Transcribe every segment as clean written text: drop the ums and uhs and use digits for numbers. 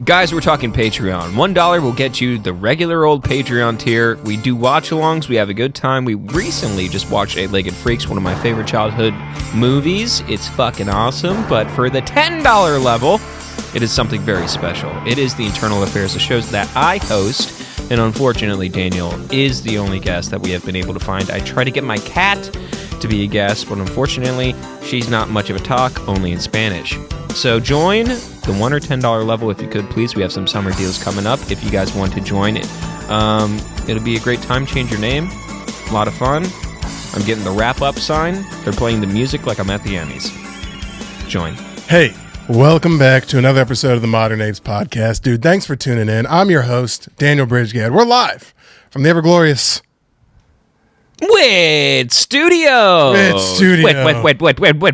Guys, we're talking Patreon. $1 will get you the regular old Patreon tier. We do watch-alongs. We have a good time. We recently just watched Eight-Legged Freaks, one of my favorite childhood movies. It's fucking awesome. But for the $10 level, it is something very special. It is the Internal Affairs of shows that I host. And unfortunately, Daniel is the only guest that we have been able to find. I try to get my cat to be a guest, but unfortunately, she's not much of a talk, only in Spanish. So join the $1 or $10 level if you could, please. We have some summer deals coming up if you guys want to join it. It'll be a great time. Change your name. A lot of fun. I'm getting the wrap-up sign. They're playing the music like I'm at the Emmys. Join. Hey, welcome back to another episode of the Modern Apes Podcast. Dude, thanks for tuning in. I'm your host, Daniel Bridgegad. We're live from the ever-glorious Wit Studio. Wit Studio.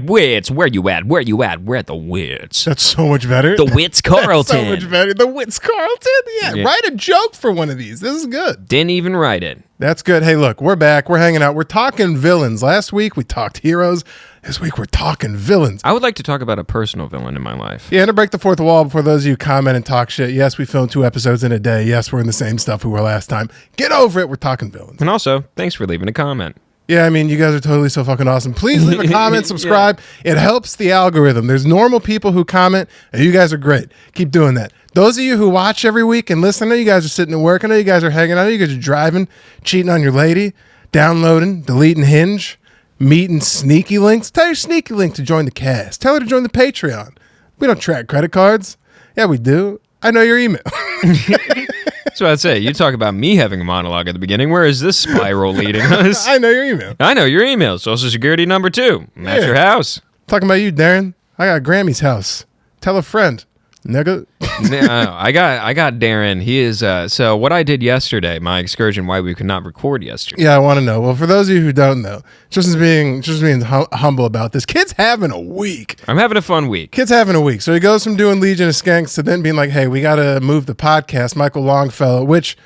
Wits. Where you at? Where you at? We're at the Wits. That's so much better. The Wits Carlton. So much better. The Wits Carlton? Yeah, write a joke for one of these. This is good. Didn't even write it. That's good. Hey, look, we're back. We're hanging out. We're talking villains. Last week, we talked heroes. This week, we're talking villains. I would like to talk about a personal villain in my life. Yeah, and to break the fourth wall before those of you who comment and talk shit. Yes, we filmed 2 episodes in a day. Yes, we're in the same stuff we were last time. Get over it. We're talking villains. And also, thanks for leaving a comment. Yeah, I mean, you guys are totally so fucking awesome. Please leave a comment, subscribe. Yeah. It helps the algorithm. There's normal people who comment, and you guys are great. Keep doing that. Those of you who watch every week and listen, I know you guys are sitting at work. I know you guys are hanging out. I know you guys are driving, cheating on your lady, downloading, deleting Hinge, meeting sneaky links. Tell your sneaky link to join the cast. Tell her to join the Patreon. We don't track credit cards. Yeah, we do. I know your email. That's what I'd say. You talk about me having a monologue at the beginning. Where is this spiral leading us? I know your email. I know your email. Social Security number 2. I'm at your house. Talking about you, Darren. I got Grammy's house. Tell a friend. Nigga. No, I got Darren. He is so what I did yesterday, my excursion, why we could not record yesterday. Yeah, I want to know. Well, for those of you who don't know, just being humble about this. Kid's having a week. I'm having a fun week. Kid's having a week. So he goes from doing Legion of Skanks to then being like, hey, we got to move the podcast, Michael Longfellow, which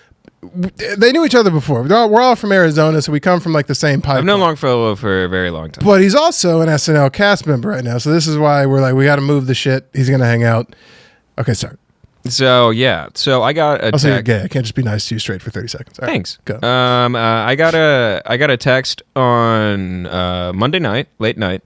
they knew each other before. We're all from Arizona, so we come from like the same pipeline. I've known Longfellow for a very long time. But he's also an SNL cast member right now. So this is why we're like, we got to move the shit. He's going to hang out. Okay, sorry. So yeah, so I got a. Also, you're gay. I can't just be nice to you straight for 30 seconds. All right, thanks. Go. I got a text on Monday night, late night,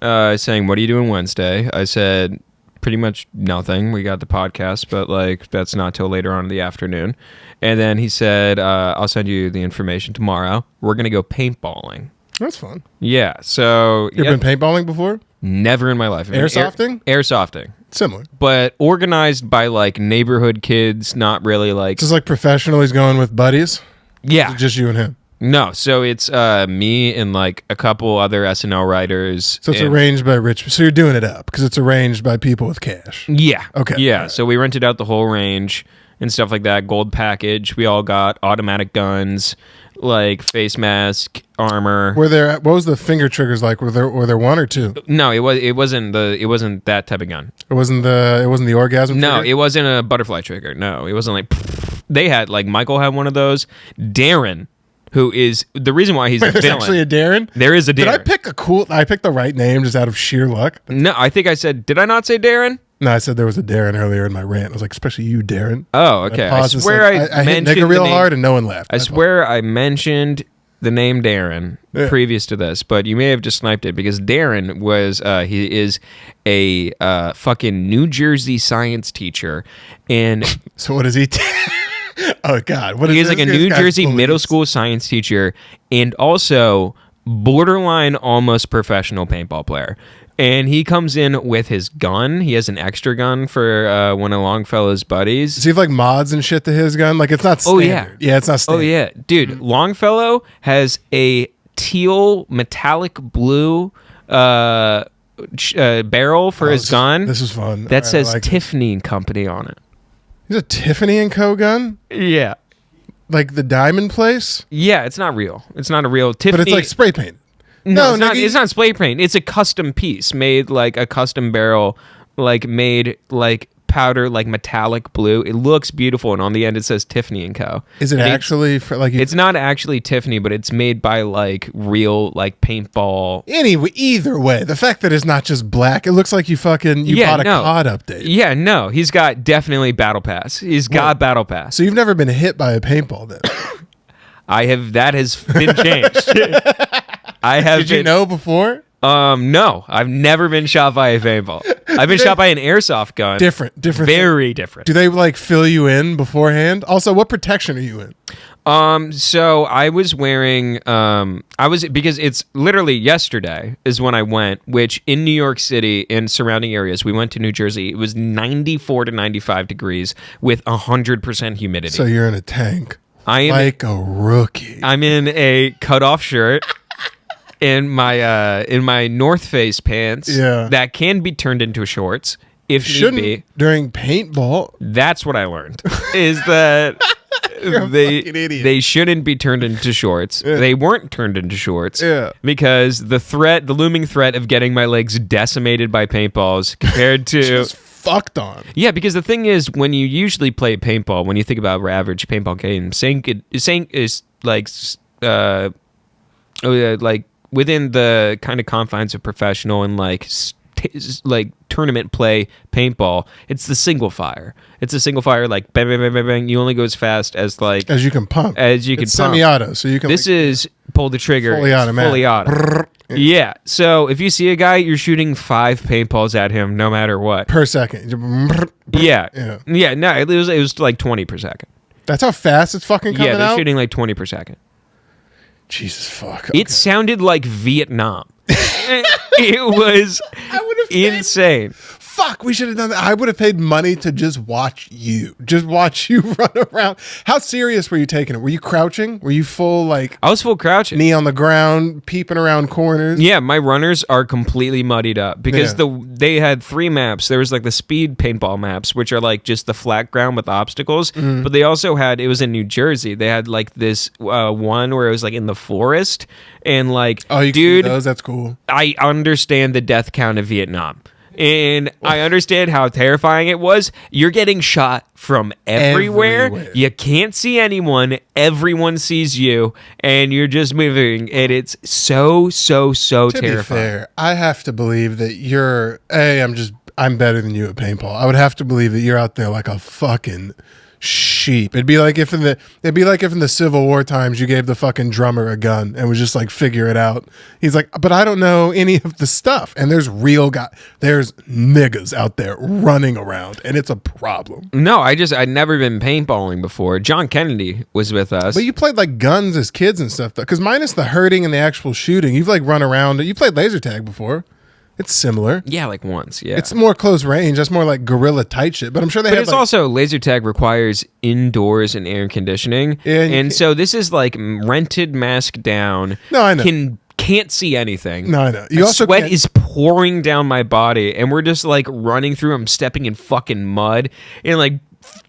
saying, "What are you doing Wednesday?" I said, "Pretty much nothing. We got the podcast, but like that's not till later on in the afternoon." And then he said, "I'll send you the information tomorrow. We're gonna go paintballing." That's fun. Yeah. So you've been paintballing before? Never in my life. Airsofting? Airsofting. Similar. But organized by like neighborhood kids, not really like... Just like professional, he's going with buddies? Yeah. Just you and him? No, so it's me and like a couple other SNL writers. So it's arranged by rich... So you're doing it up because it's arranged by people with cash? Yeah. Okay. Yeah, so we rented out the whole range and stuff like that. Gold package. We all got automatic guns, like face mask, armor. What was the finger triggers like? Were there 1 or 2? No, it wasn't that type of gun. It wasn't the orgasm trigger? No, it wasn't a butterfly trigger. No, it wasn't like they had like Michael had one of those. Darren, who is the reason why he's a villain. There's actually a Darren? There is a Darren. Did I pick the right name just out of sheer luck? No, I think I said, did I not say Darren? No, I said there was a Darren earlier in my rant. I was like, especially you, Darren. Oh, okay. I swear I hit nigga real hard and no one laughed. I swear I mentioned the name Darren previous to this, but you may have just sniped it because Darren was he is a fucking New Jersey science teacher, and so what does he? Oh God, what is he's like a New Jersey middle school science teacher, and also borderline almost professional paintball player. And he comes in with his gun. He has an extra gun for one of Longfellow's buddies. Does he have like mods and shit to his gun? Like it's not standard. Oh yeah. Yeah, it's not standard. Oh yeah. Dude, Longfellow has a teal metallic blue barrel for his gun. This is fun. That says Tiffany and Company on it. He's a Tiffany and Co. gun? Yeah. Like the diamond place? Yeah, it's not real. It's not a real Tiffany. But it's like spray paint. No, it's not spray paint. It's a custom piece made like a custom barrel, like made like powder, like metallic blue. It looks beautiful, and on the end it says Tiffany & Co. Is it actually for like? It's not actually Tiffany, but it's made by like real like paintball. Anyway, either way, the fact that it's not just black, it looks like you bought a COD update. Yeah, no, he's got definitely Battle Pass. He's got Battle Pass. So you've never been hit by a paintball then? I have. That has been changed. I have. Did you know before? No, I've never been shot by a paintball. I've been shot by an airsoft gun. Different. Very different. Do they like fill you in beforehand? Also, what protection are you in? So I was wearing, because it's literally yesterday is when I went, which in New York City and surrounding areas, we went to New Jersey. It was 94 to 95 degrees with 100% humidity. So you're in a tank. I am like a rookie. I'm in a cutoff shirt. In my North Face pants, that can be turned into shorts if need be. During paintball. That's what I learned. Is that they shouldn't be turned into shorts. Yeah. They weren't turned into shorts. Yeah. Because the looming threat of getting my legs decimated by paintballs compared to just fucked on. Yeah, because the thing is, when you usually play paintball, when you think about our average paintball game, saying is like within the kind of confines of professional and like tournament play paintball, it's the single fire. It's a single fire, like bang, bang, bang, bang, bang. You only go as fast as you can pump. It's semi-auto, so you can. This is pull the trigger. Fully automatic. Fully auto. Yeah. So if you see a guy, you're shooting 5 paintballs at him, no matter what. Per second. Yeah. No, it was like 20 per second. That's how fast it's fucking coming out? Yeah, they're shooting like 20 per second. Jesus fuck. Okay. It sounded like Vietnam. It was insane. Fuck, we should have done that. I would have paid money to just watch you run around. How serious were you taking it? Were you crouching? Were you full like? I was full crouching, knee on the ground, peeping around corners. Yeah, my runners are completely muddied up because they had 3 maps. There was like the speed paintball maps, which are like just the flat ground with obstacles. Mm-hmm. But they also had, it was in New Jersey. They had like this one where it was like in the forest and like, dude, those? That's cool. I understand the death count of Vietnam. And I understand how terrifying it was. You're getting shot from everywhere. You can't see anyone. Everyone sees you, and you're just moving. And it's so terrifying. Be fair, I have to believe that I'm better than you at paintball. I would have to believe that you're out there like a fucking sheep. It'd be like if in the Civil War times you gave the fucking drummer a gun and was just like, figure it out. He's like, but I don't know any of the stuff. And there's niggas out there running around, and it's a problem. No, I'd never been paintballing before. John Kennedy was with us. But you played like guns as kids and stuff, though. Because minus the hurting and the actual shooting, you've like run around. You played laser tag before. It's similar. Yeah, like once, yeah. It's more close range. That's more like guerrilla tight shit. But I'm sure it's also, laser tag requires indoors and air conditioning. Yeah, and so this is like rented, mask down. No, I know. Can't see anything. No, I know. Sweat is pouring down my body, and we're just like running through. I'm stepping in fucking mud, and like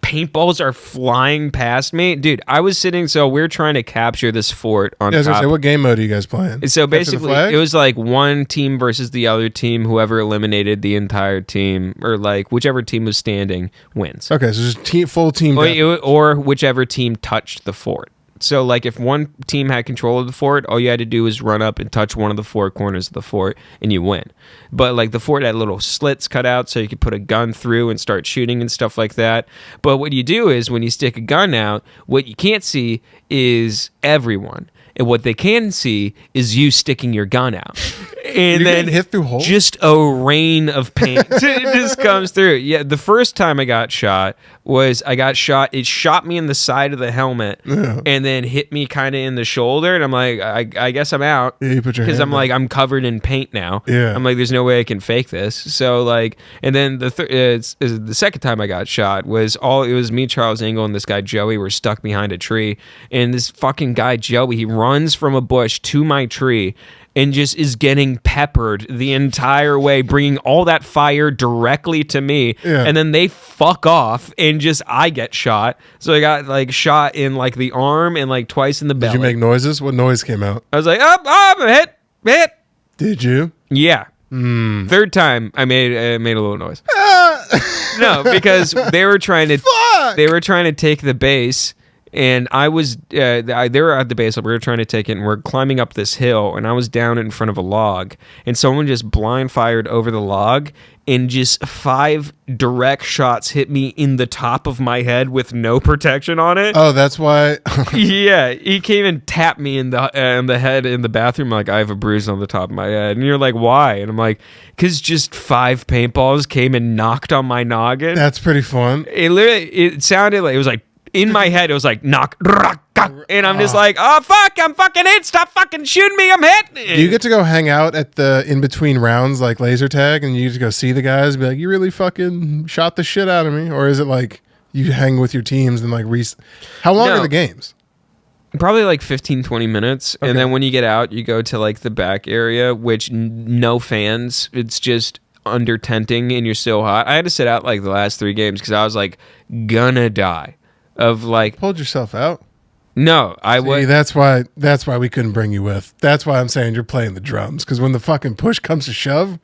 paintballs are flying past me. Dude, I was sitting, so we're trying to capture this fort on top. I was gonna say, what game mode are you guys playing? So basically, it was like one team versus the other team. Whoever eliminated the entire team, or like whichever team was standing, wins. Okay, so just full team. Or whichever team touched the fort. So, like, if one team had control of the fort, all you had to do was run up and touch one of the 4 corners of the fort, and you win. But, like, the fort had little slits cut out so you could put a gun through and start shooting and stuff like that. But what you do is, when you stick a gun out, what you can't see is everyone. And what they can see is you sticking your gun out. And then hit through holes? Just a rain of paint just comes through. Yeah, the first time I got shot, it shot me in the side of the helmet and then hit me kind of in the shoulder. And I'm like, I guess I'm out. Yeah, you put your hand I'm like, I'm covered in paint now. Yeah. I'm like, there's no way I can fake this. So like, and then the second time I got shot it was me, Charles Engel, and this guy Joey were stuck behind a tree. And this fucking guy Joey, he runs from a bush to my tree and just is getting peppered the entire way, bringing all that fire directly to me. Yeah. And then they fuck off, and just I get shot. So I got like shot in like the arm and like twice in the belly. Did you make noises? What noise came out? I was like, hit. Did you? Yeah. Third time, I made a little noise. No, because they were trying to Fuck! take the base, and I was they were at the base. We were trying to take it, and we're climbing up this hill, and I was down in front of a log, and someone just blind fired over the log, and just 5 direct shots hit me in the top of my head with no protection on it. Oh, that's why. Yeah, he came and tapped me in the head in the bathroom, like, I have a bruise on the top of my head. And you're like, why? And I'm like, because just 5 paintballs came and knocked on my noggin. That's pretty fun. It sounded like, it was like, in my head, it was like, knock, and I'm just like, oh, fuck, I'm fucking hit. Stop fucking shooting me. I'm hit. Do you get to go hang out at the in-between rounds, like laser tag, and you get to go see the guys and be like, you really fucking shot the shit out of me? Or is it like you hang with your teams and like how long are the games? Probably like 15, 20 minutes. Okay. And then when you get out, you go to like the back area, which no fans. It's just under tenting and you're so hot. I had to sit out like the last 3 games because I was like gonna die of like. Pulled yourself out? No, I was. That's why we couldn't bring you with. That's why I'm saying you're playing the drums, because when the fucking push comes to shove,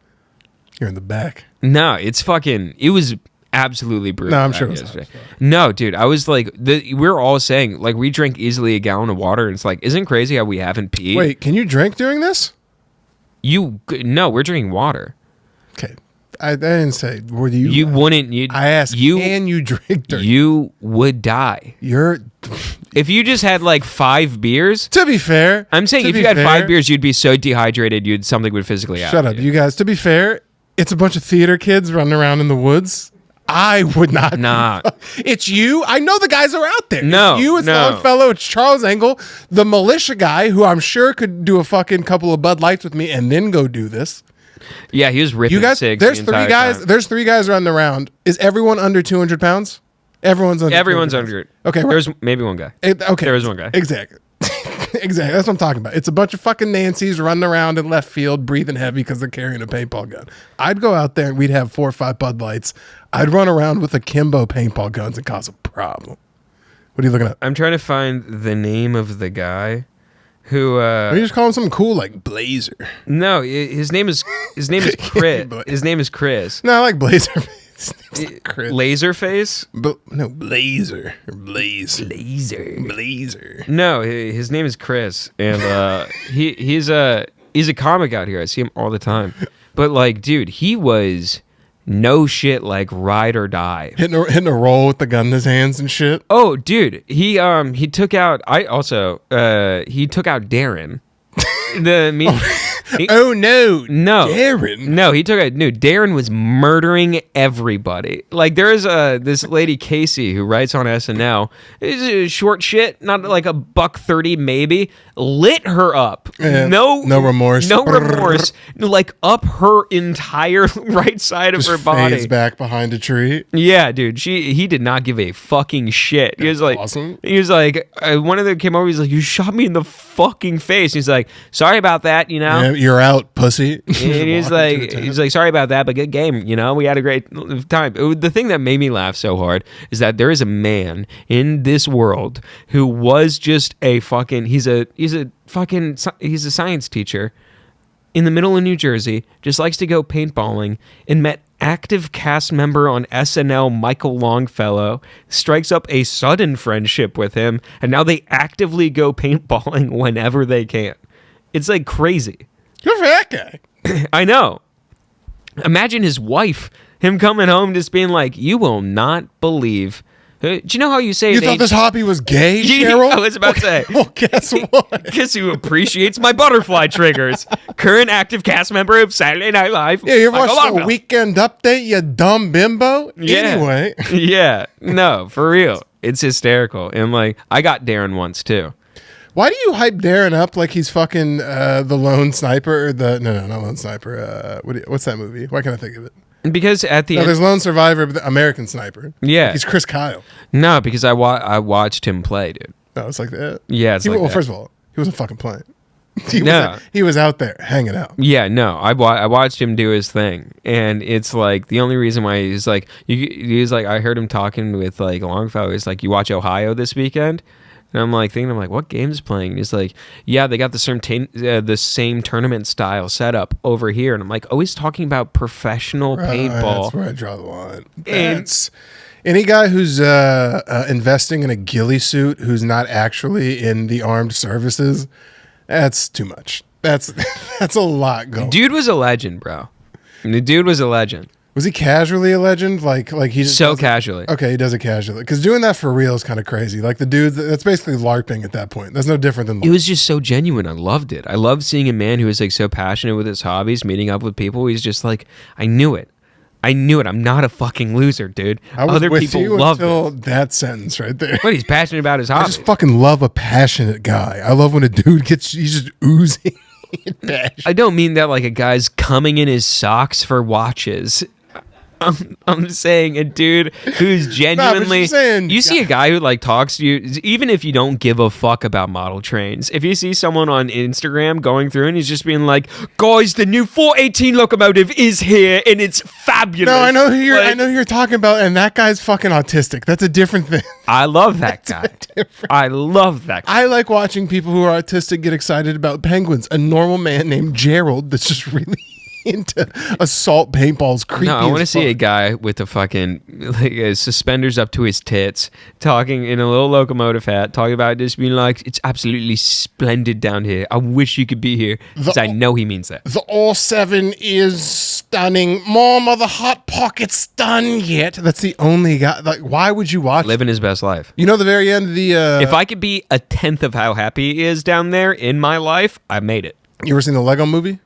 you're in the back. No, it was absolutely brutal. No, I'm sure it was not. No, dude, I was like, we're all saying, like, we drank easily a gallon of water, and it's like, isn't it crazy how we haven't peed? Wait, can you drink during this? No, we're drinking water. Okay. I didn't say, were you? You wouldn't. I asked, can you drink during? You would die. If you just had like 5 beers. To be fair. I'm saying if you had 5 beers, you'd be so dehydrated, something would physically happen. Shut up, you guys. To be fair, it's a bunch of theater kids running around in the woods. I would not. Nah. It's you. I know the guys are out there. No. It's you, it's no. Longfellow, it's Charles Engel, the militia guy who I'm sure could do a fucking couple of Bud Lights with me and then go do this. Yeah, he was ripping you guys, cigs. There's 3 guys. Time. There's 3 guys running around. Is everyone under 200 pounds? Everyone's under. Okay, there's maybe one guy. Okay, there was one guy. Exactly. Exactly. That's what I'm talking about. It's a bunch of fucking Nancys running around in left field, breathing heavy because they're carrying a paintball gun. I'd go out there and we'd have 4 or 5 Bud Lights. I'd run around with akimbo paintball guns and cause a problem. What are you looking at? I'm trying to find the name of the guy. Who? You just call him something cool like Blazer. No, his name is Chris. His name is Chris. No, I like Blazer. Like Chris. Laserface? No, Blazer or Blaze. Blazer. No, his name is Chris, and he's a comic out here. I see him all the time. But like, dude, he was no shit, like ride or die, hitting a roll with the gun in his hands and shit. Oh, dude, he took out. He took out Darren. Oh no, Darren. No, he took out. No, Darren was murdering everybody. Like there's this lady Casey who writes on SNL. Is short shit, not like $1.30 maybe. Lit her up. Yeah, no remorse. No remorse. Like up her entire right side of her body. Fades back behind a tree. Yeah, dude. He did not give a fucking shit. He was like, awesome. He was like, one of them came over. He's like, you shot me in the fucking face. He's like, sorry about that. You know, yeah, you're out, pussy. And he's like, sorry about that, but good game. You know, we had a great time. The thing that made me laugh so hard is that there is a man in this world who was just a fucking. He's a science teacher in the middle of New Jersey, just likes to go paintballing, and met active cast member on SNL Michael Longfellow, strikes up a sudden friendship with him, and now they actively go paintballing whenever they can. It's like crazy. Good for that guy. I know. Imagine his wife, him coming home just being like, you will not believe. Do you know how you say you thought this hobby was gay, Cheryl? I was about to say. Well, guess what? Guess who appreciates my butterfly triggers? Current active cast member of Saturday Night Live. Yeah, you watched the Weekend Update, you dumb bimbo? Yeah. Anyway. Yeah. No, for real. It's hysterical. And like, I got Darren once too. Why do you hype Darren up like he's fucking the lone sniper? Or not lone sniper. What's that movie? Why can't I think of it? Because at the end, there's Lone Survivor, but the American Sniper. Yeah, he's Chris Kyle. No, because I watched him play, dude. No, it's like that. Yeah, first of all, he wasn't fucking playing. He was out there hanging out. Yeah, no, I watched him do his thing, and it's like the only reason why he's like I heard him talking with like Longfellow. He's like, you watch Ohio this weekend. And I'm like thinking, what game's playing? And he's like, yeah, they got the same tournament style setup over here. And I'm like, oh, he's talking about professional paintball. That's where I draw the line. That's any guy who's investing in a ghillie suit who's not actually in the armed services. That's too much. That's a lot going. Dude was a legend, bro. The dude was a legend. Was he casually a legend? Like he just so casually. Okay, he does it casually. Because doing that for real is kind of crazy. Like the dude, that's basically LARPing at that point. That's no different than LARPing. It was just so genuine. I loved it. I loved seeing a man who was like so passionate with his hobbies, meeting up with people. He's just like, I knew it. I'm not a fucking loser, dude. I was Other with people you love until it. that sentence right there. But he's passionate about his I hobbies. just fucking love a passionate guy. I love when a dude he's just oozing. I don't mean that like a guy's coming in his socks for watches. I'm saying a dude who's genuinely. You see a guy who like talks to you, even if you don't give a fuck about model trains. If you see someone on Instagram going through and he's just being like, "Guys, the new 418 locomotive is here and it's fabulous." No, I know who you're talking about, and that guy's fucking autistic. That's a different thing. I love that guy. I love that guy. I like watching people who are autistic get excited about penguins. A normal man named Gerald that's just really into assault paintballs. Creepy. No, I want to see a guy with the fucking suspenders up to his tits, talking in a little locomotive hat, talking about just being like, "It's absolutely splendid down here. I wish you could be here." Because I know he means that. The all-7 is stunning. Mom, are the hot pockets done yet? That's the only guy. Like, why would you watch? Living his best life. You know, the very end of the. If I could be a tenth of how happy he is down there in my life, I made it. You ever seen the Lego Movie?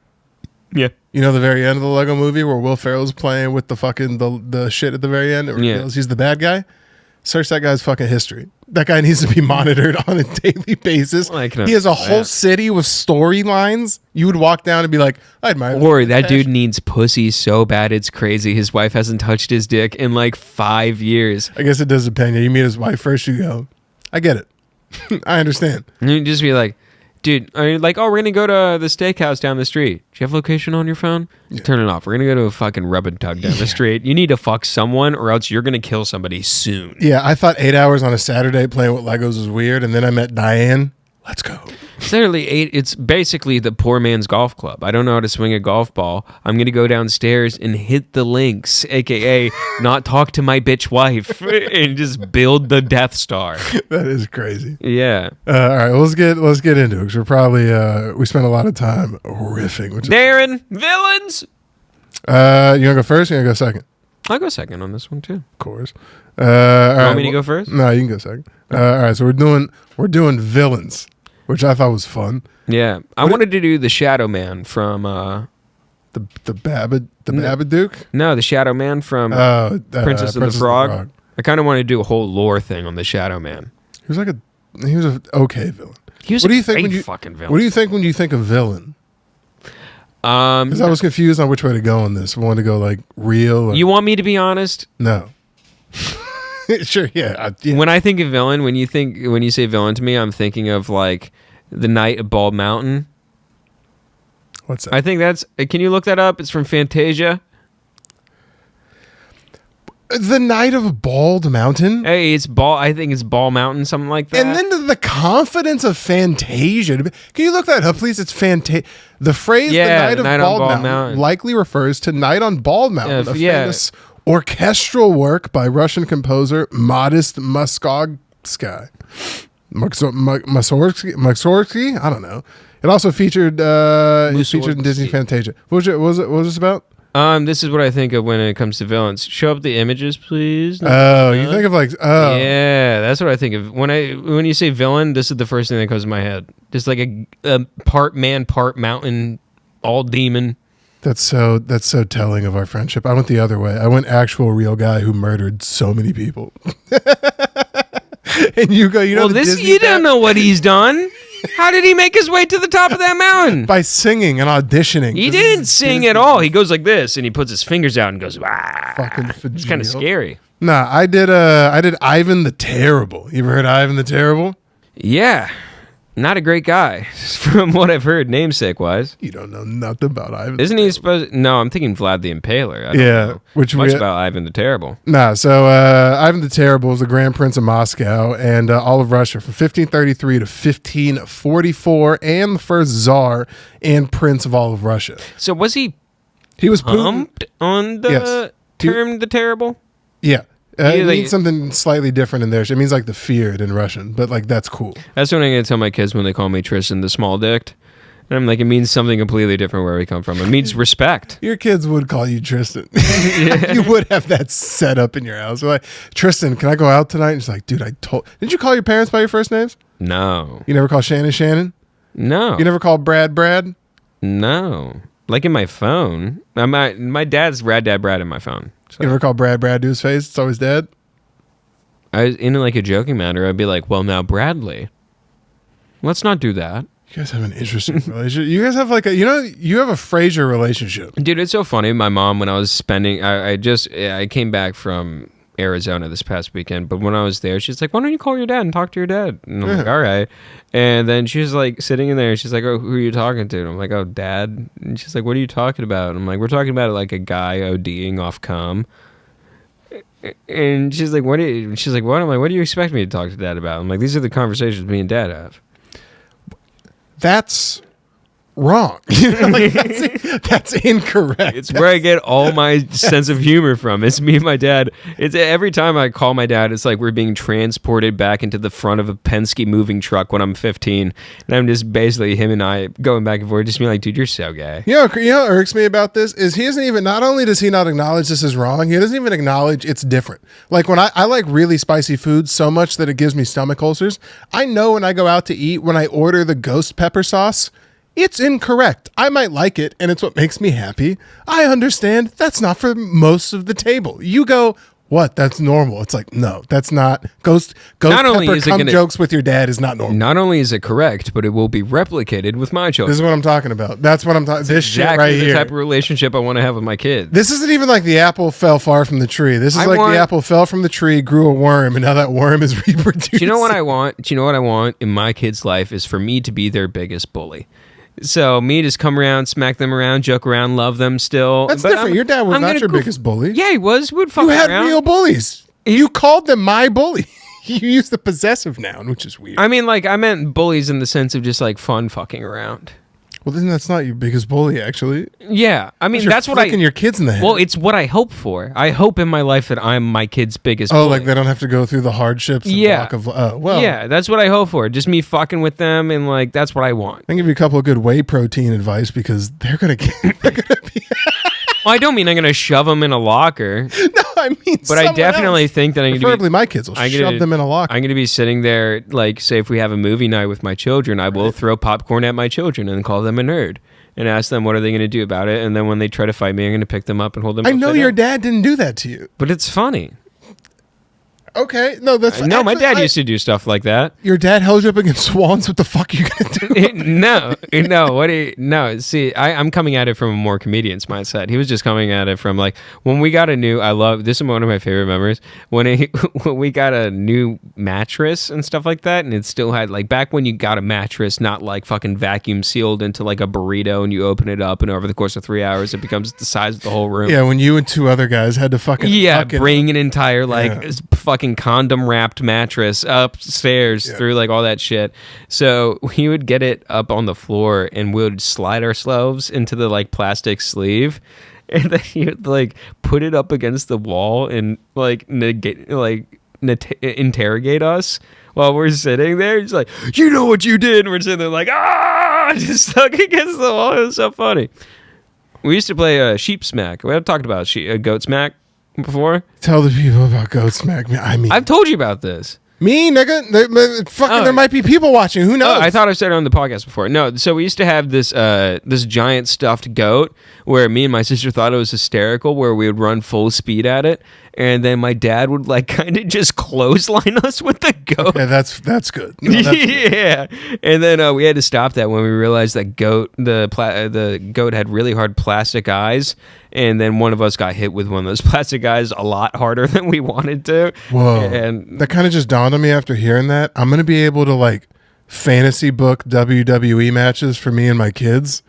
Yeah. You know the very end of the Lego Movie where Will Ferrell's playing with the fucking the shit at the very end? It reveals he's the bad guy. Search that guy's fucking history. That guy needs to be monitored on a daily basis. Well, he has a whole city with storylines. You would walk down and be like, I admire or that dude needs pussy so bad it's crazy. His wife hasn't touched his dick in like 5 years. I guess it does depend. You meet his wife first, you go, I get it. I understand. And you just be like, dude, are you like, oh, we're going to go to the steakhouse down the street. Do you have location on your phone? Yeah. Turn it off. We're going to go to a fucking rub and tug down the street. You need to fuck someone or else you're going to kill somebody soon. Yeah, I thought 8 hours on a Saturday playing with Legos was weird. And then I met Diane. Let's go. It's literally it's basically the poor man's golf club. I don't know how to swing a golf ball. I'm going to go downstairs and hit the links, a.k.a. not talk to my bitch wife and just build the Death Star. That is crazy. Yeah. All right, let's get into it because we're probably, we spent a lot of time riffing. Darren, villains! You want to go first or you want to go second? I'll go second on this one too. Of course. You want me to go first? No, you can go second. All right, so we're doing villains, which I thought was fun. Yeah, I wanted to do the Shadow Man from the Babadook. No, the Shadow Man from Princess of the Frog. I kind of wanted to do a whole lore thing on the Shadow Man. He was an okay villain. He was fucking villain. What do you think when you think of villain? Because I was confused on which way to go on this. I wanted to go like real. You want me to be honest? No. Sure, yeah. When I think of villain, when you say villain to me, I'm thinking of like the Knight of Bald Mountain. What's that? I think that's. Can you look that up? It's from Fantasia. The Knight of Bald Mountain. Hey, it's Ball. I think it's Ball Mountain, something like that. And then the confidence of Fantasia. Can you look that up, please? It's Fantasia. The phrase "the Knight of Bald Mountain" likely refers to Night on Bald Mountain, a famous orchestral work by Russian composer Modest Mussorgsky. Mussorgsky? I don't know. It also featured in Disney Fantasia. What was this about? This is what I think of when it comes to villains. Show up the images, please. Oh, you think of like yeah, that's what I think of when you say villain. This is the first thing that comes to my head. Just like a part man, part mountain, all demon. That's so telling of our friendship. I went the other way. I went actual real guy who murdered so many people. And you go, you don't know what he's done. How did he make his way to the top of that mountain? By singing and auditioning. He didn't sing at all. He goes like this, and he puts his fingers out and goes, "Wah." Fucking it's kind of scary. Nah, I did Ivan the Terrible. You ever heard of Ivan the Terrible? Yeah. Not a great guy, from what I've heard, namesake-wise. You don't know nothing about Ivan. Isn't he supposed... No, I'm thinking Vlad the Impaler. I don't know which much about Ivan the Terrible. Nah, so Ivan the Terrible was the Grand Prince of Moscow and all of Russia from 1533 to 1544, and the first Tsar and Prince of all of Russia. So was he was pumped on the term the Terrible? Yeah. It means something slightly different in there. It means like the feared in Russian, but like that's cool. That's what I'm going to tell my kids when they call me Tristan the small dicked. And I'm like, it means something completely different where we come from. It means respect. Your kids would call you Tristan. You would have that set up in your house. They're like, Tristan, can I go out tonight? And it's like, dude, didn't you call your parents by your first names? No. You never call Shannon? No. You never call Brad? No. Like in my phone. My dad's Rad Dad Brad in my phone. So. You never call Brad to his face? It's always Dad? In like a joking manner, I'd be like, well, now Bradley. Let's not do that. You guys have an interesting relationship. You guys have like you have a Frasier relationship. Dude, it's so funny. My mom, when I was spending, I came back from Arizona this past weekend, but when I was there, she's like, why don't you call your dad and talk to your dad? And I'm like, all right. And then she's like sitting in there and she's like, oh, who are you talking to? And I'm like, oh, Dad. And she's like, what are you talking about? And I'm like, we're talking about like a guy ODing off cum. And she's like, what? She's like, what? I'm like, what do you expect me to talk to Dad about? I'm like, these are the conversations me and Dad have. That's wrong. Like, that's incorrect. It's where I get all my sense of humor from. It's me and my dad. It's every time I call my dad, it's like we're being transported back into the front of a Penske moving truck when I'm 15, and I'm just basically him and I going back and forth, just being like, dude, you're so gay. You know what irks me about this is he doesn't even. Not only does he not acknowledge this is wrong, he doesn't even acknowledge it's different. Like when I like really spicy food so much that it gives me stomach ulcers. I know when I go out to eat, when I order the ghost pepper sauce, it's incorrect. I might like it, and it's what makes me happy. I understand that's not for most of the table. You go, what? That's normal. It's like, no, that's not. Ghost pepper cum jokes with your dad is not normal. Not only is it correct, but it will be replicated with my children. This is what I'm talking about. That's what I'm talking. This exactly shit right here. The type of relationship I want to have with my kids. This isn't even like the apple fell far from the tree. This is the apple fell from the tree, grew a worm, and now that worm is reproducing. Do you know what I want? Do you know what I want in my kids' life is for me to be their biggest bully. So me just come around, smack them around, joke around, love them still. That's different. Your dad was not your biggest bully. Yeah, he was. We'd fuck around. You had real bullies. You called them my bully. You used the possessive noun, which is weird. I mean, like, I meant bullies in the sense of just like fun fucking around. Well, then that's not your biggest bully, actually. Yeah, I mean that's what flicking your kids in the head. Well, it's what I hope for. I hope in my life that I'm my kid's biggest. bully. Like they don't have to go through the hardships. Yeah. Yeah, that's what I hope for. Just me fucking with them, and like that's what I want. I can give you a couple of good whey protein advice because they're gonna be. Well, I don't mean I'm gonna shove them in a locker. No, I mean, but I definitely think that I'm preferably my kids will shove them in a locker. I'm gonna be sitting there, like, say if we have a movie night with my children, I will throw popcorn at my children and call them a nerd and ask them what are they going to do about it, and then when they try to fight me, I'm going to pick them up and hold them. I know your dad didn't do that to you, but it's funny. Okay, no, that's no. My dad used to do stuff like that. Your dad held you up against swans. What the fuck are you gonna do? No. See, I'm coming at it from a more comedian's mindset. He was just coming at it from like when we got a new. I love this is one of my favorite memories when we got a new mattress and stuff like that, and it still had like back when you got a mattress not like fucking vacuum sealed into like a burrito, and you open it up, and over the course of 3 hours, it becomes the size of the whole room. Yeah, when you and two other guys had to bring an entire fucking condom wrapped mattress upstairs through like all that shit. So we would get it up on the floor and we would slide ourselves into the like plastic sleeve, and then he would like put it up against the wall and like interrogate us while we're sitting there. He's like, you know what you did? And we're sitting there like, just stuck against the wall. It was so funny. We used to play sheep smack. We have talked about goat smack before. Tell the people about goat smack. I mean, I've told you about this. Me, nigga? There might be people watching. Who knows? I thought I said it on the podcast before. No, so we used to have this this giant stuffed goat where me and my sister thought it was hysterical, where we would run full speed at it, and then my dad would like kind of just clothesline us with the goat. Yeah, that's good. No, that's yeah, good. And then we had to stop that when we realized that the goat had really hard plastic eyes, and then one of us got hit with one of those plastic eyes a lot harder than we wanted to. Whoa! And that kind of just dawned on me after hearing that. I'm gonna be able to like fantasy book WWE matches for me and my kids,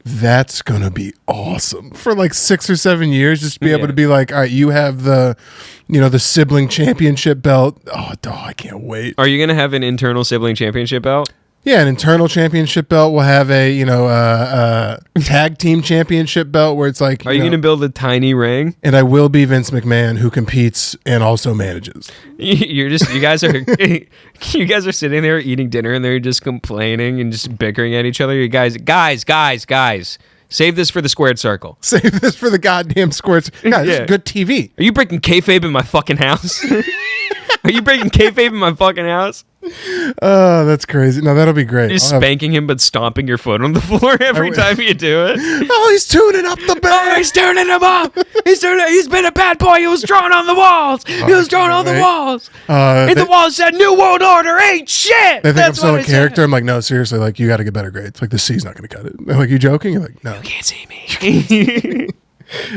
that's gonna be awesome. For like 6 or 7 years, just be able to be like, all right, you have the sibling championship belt. Oh, I can't wait. Are you gonna have an internal sibling championship belt? Yeah, an internal championship belt. We'll have a tag team championship belt where it's like. Are you gonna build a tiny ring? And I will be Vince McMahon, who competes and also manages. You guys are sitting there eating dinner and they're just complaining and just bickering at each other. You guys. Save this for the squared circle. Save this for the goddamn squared circle. God, this is good TV. Are you breaking kayfabe in my fucking house? Are you breaking kayfabe in my fucking house? Oh, that's crazy. No, that'll be great. You're spanking him but stomping your foot on the floor every time you do it. Oh, he's tuning up the band. Oh, he's tuning him up. He's been a bad boy. He was drawn on the walls. He was drawn on the walls. And the walls said, New World Order ain't shit. They think I'm still a character. I'm like, no, seriously, like, you got to get better grades. Like, the C's not going to cut it. They're like, you joking? You're like, no. You can't see me.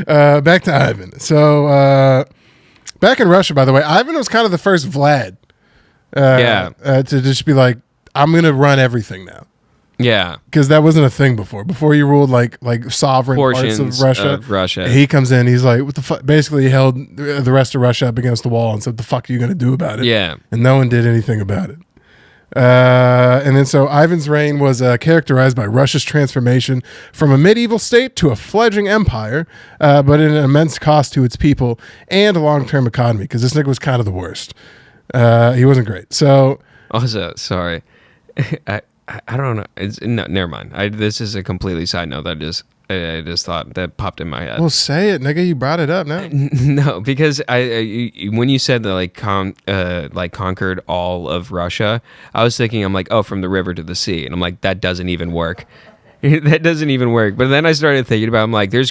Back to Ivan. So, back in Russia, by the way, Ivan was kind of the first Vlad. To just be like, I'm gonna run everything now. Yeah, because that wasn't a thing before. Before you ruled like sovereign portions parts of Russia. He comes in, he's like, what the fuck? Basically, he held the rest of Russia up against the wall and said, "The fuck are you gonna do about it?" Yeah, and no one did anything about it. And then so Ivan's reign was characterized by Russia's transformation from a medieval state to a fledgling empire, but at an immense cost to its people and a long-term economy. Because this nigga was kind of the worst. He wasn't great. So also, sorry, I don't know. Never mind. This is a completely side note that I just thought that popped in my head. Well, say it, nigga. You brought it up now. No, because when you said that conquered all of Russia, I was thinking, I'm like, oh, from the river to the sea, and I'm like, that doesn't even work. That doesn't even work. But then I started thinking about, I'm like, it's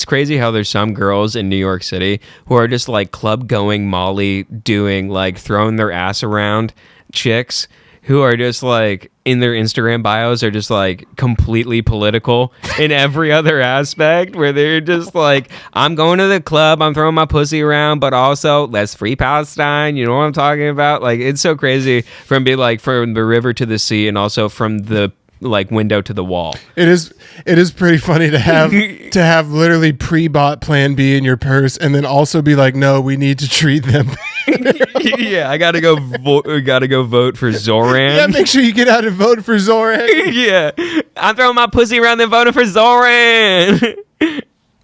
crazy how there's some girls in New York City who are just like club going Molly doing like throwing their ass around chicks who are just like in their Instagram bios are just like completely political in every other aspect, where they're just like, I'm going to the club, I'm throwing my pussy around, but also let's free Palestine. You know what I'm talking about? Like, it's so crazy from being like from the river to the sea and also from the like window to the wall. It is pretty funny to have literally pre-bought plan B in your purse and then also be like, no, we need to treat them. Yeah, I gotta go vote for Zoran. Yeah, make sure you get out and vote for Zoran. Yeah, I'm throwing my pussy around and voting for Zoran.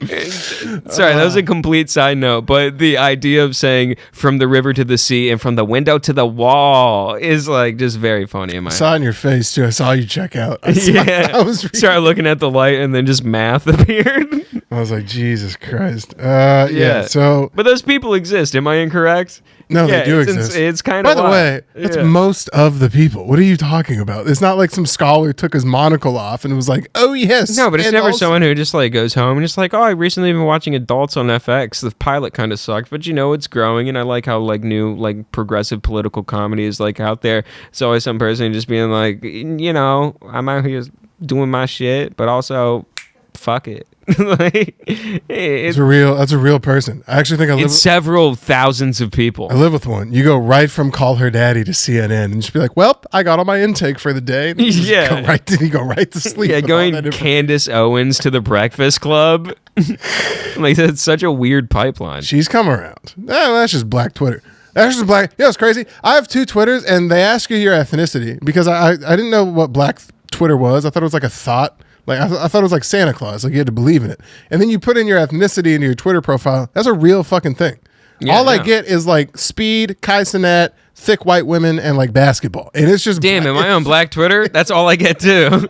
Sorry, that was a complete side note, but the idea of saying from the river to the sea and from the window to the wall is like just very funny in my head. I saw it in your face too. I saw you check out. Started looking at the light and then just math appeared. I was like, Jesus Christ. Yeah. So, but those people exist. Am I incorrect? No, they do exist. It's kind of. By the way, that's most of the people. What are you talking about? It's not like some scholar took his monocle off and was like, "Oh yes." No, but it's never someone who just like goes home and just like, "Oh, I recently been watching Adults on FX. The pilot kind of sucked, but you know it's growing, and I like how like new like progressive political comedy is like out there." It's always some person just being like, you know, I'm out here doing my shit, but also, fuck it. Like, that's a real person. I actually think it's several thousands of people. I live with one. You go right from Call Her Daddy to CNN and just be like, well, I got all my intake for the day. Yeah. You go right to sleep. Yeah, going Candace Owens to the Breakfast Club. Like, that's such a weird pipeline. She's come around. That's just black Twitter. That's just black. Yeah, it's crazy. I have 2 Twitters and they ask you your ethnicity because I didn't know what black Twitter was. I thought it was like a thought. Like I thought it was like Santa Claus, like you had to believe in it. And then you put in your ethnicity into your Twitter profile. That's a real fucking thing. Yeah, all I get is like speed, Kai Cenat, thick white women, and like basketball. And it's just damn. Am I on black Twitter? That's all I get too.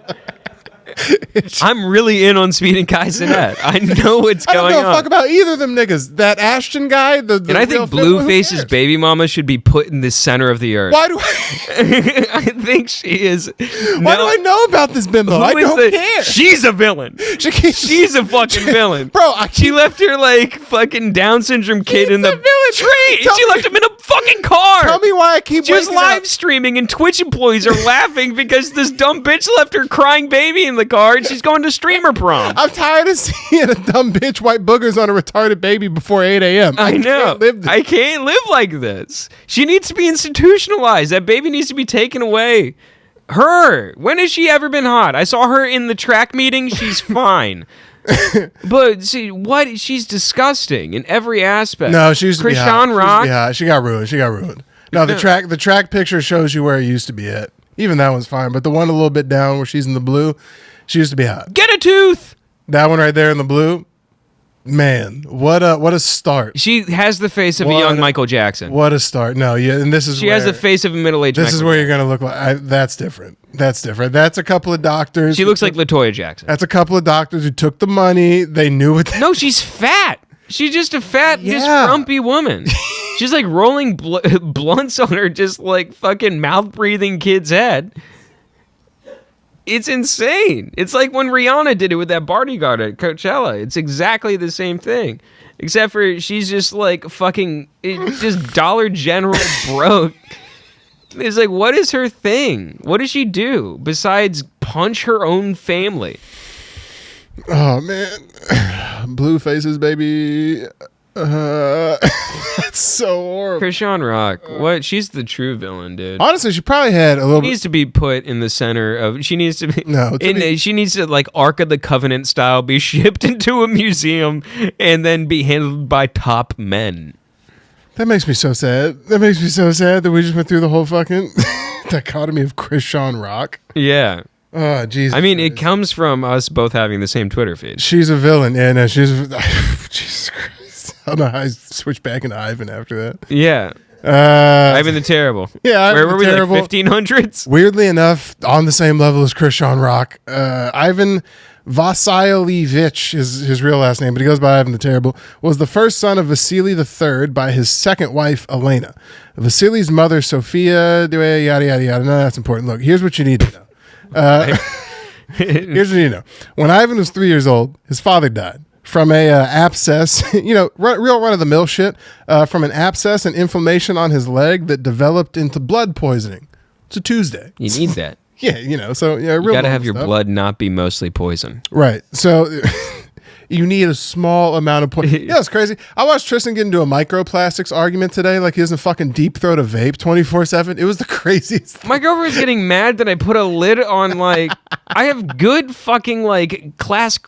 I'm really in on Speed and Kai Cenat. I know what's going on. I don't give a fuck about either of them niggas. That Ashton guy, and I think Blueface's baby mama should be put in the center of the earth. Why do I? I think she is. Why do I know about this bimbo? I don't care. She's a villain. She's a fucking villain, bro. She left her like fucking Down syndrome kid in the tree. She left him in a fucking car. Tell me why I keep. She was live streaming, and Twitch employees are laughing because this dumb bitch left her crying baby in the car, and she's going to streamer prom. I'm tired of seeing a dumb bitch white boogers on a retarded baby before 8 a.m. I know. I can't live like this. She needs to be institutionalized. That baby needs to be taken away. Her. When has she ever been hot? I saw her in the track meeting. She's fine. But see, what? She's disgusting in every aspect. No, she used to be hot. Krishan Rock. Yeah, she got ruined. No, the track picture shows you where it used to be at. Even that one's fine, but the one a little bit down where she's in the blue, she used to be hot. Get a tooth. That one right there in the blue, man, what a start. She has the face of a young Michael Jackson. What a start. No, yeah, and this is she has the face of a middle-aged This Michael is where Jackson. you're going to look like, that's different. That's a couple of doctors. She looks like LaToya Jackson. That's a couple of doctors who took the money. They knew what. No, she's fat. She's just a fat, just Yeah. frumpy woman. She's like rolling blunts on her, just like fucking mouth-breathing kid's head. It's insane. It's like when Rihanna did it with that bodyguard at Coachella. It's exactly the same thing. Except for she's just like fucking, just Dollar General broke. It's like, what is her thing? What does she do besides punch her own family? Oh, man. Blue faces, baby. It's so horrible. Krishan Rock. What? She's the true villain, dude. Honestly, she probably had a little She needs to be put in the center of. She needs to be. No, she needs to like Ark of the Covenant style be shipped into a museum and then be handled by top men. That makes me so sad. That makes me so sad that we just went through the whole fucking dichotomy of Krishan Rock. Yeah. Oh, Jesus. I mean, it comes from us both having the same Twitter feed. She's a villain. Yeah, no, she's. Jesus Christ. I don't know how I switched back into Ivan after that. Yeah. Uh, Ivan the Terrible. Yeah, Ivan Where the were we, Terrible. like 1500s? Weirdly enough, on the same level as Krishan Rock. Ivan Vasilyevich is his real last name, but he goes by Ivan the Terrible, was the first son of Vasily III by his second wife, Elena. Vasily's mother, Sophia, yada, yada, yada. No, that's important. Look, here's what you need to know. Here's what you need to know. When Ivan was 3 years old, his father died from a abscess, real run-of-the-mill shit, from an abscess and inflammation on his leg that developed into blood poisoning. It's a Tuesday. You need that. Yeah, so yeah, real You gotta have your stuff. blood not be mostly poison. Right. So you need a small amount of poison. Yeah, it's crazy. I watched Tristan get into a microplastics argument today, like he doesn't fucking deep throat a vape 24/7. It was the craziest thing. My girlfriend's getting mad that I put a lid on, like, I have good fucking, like, class,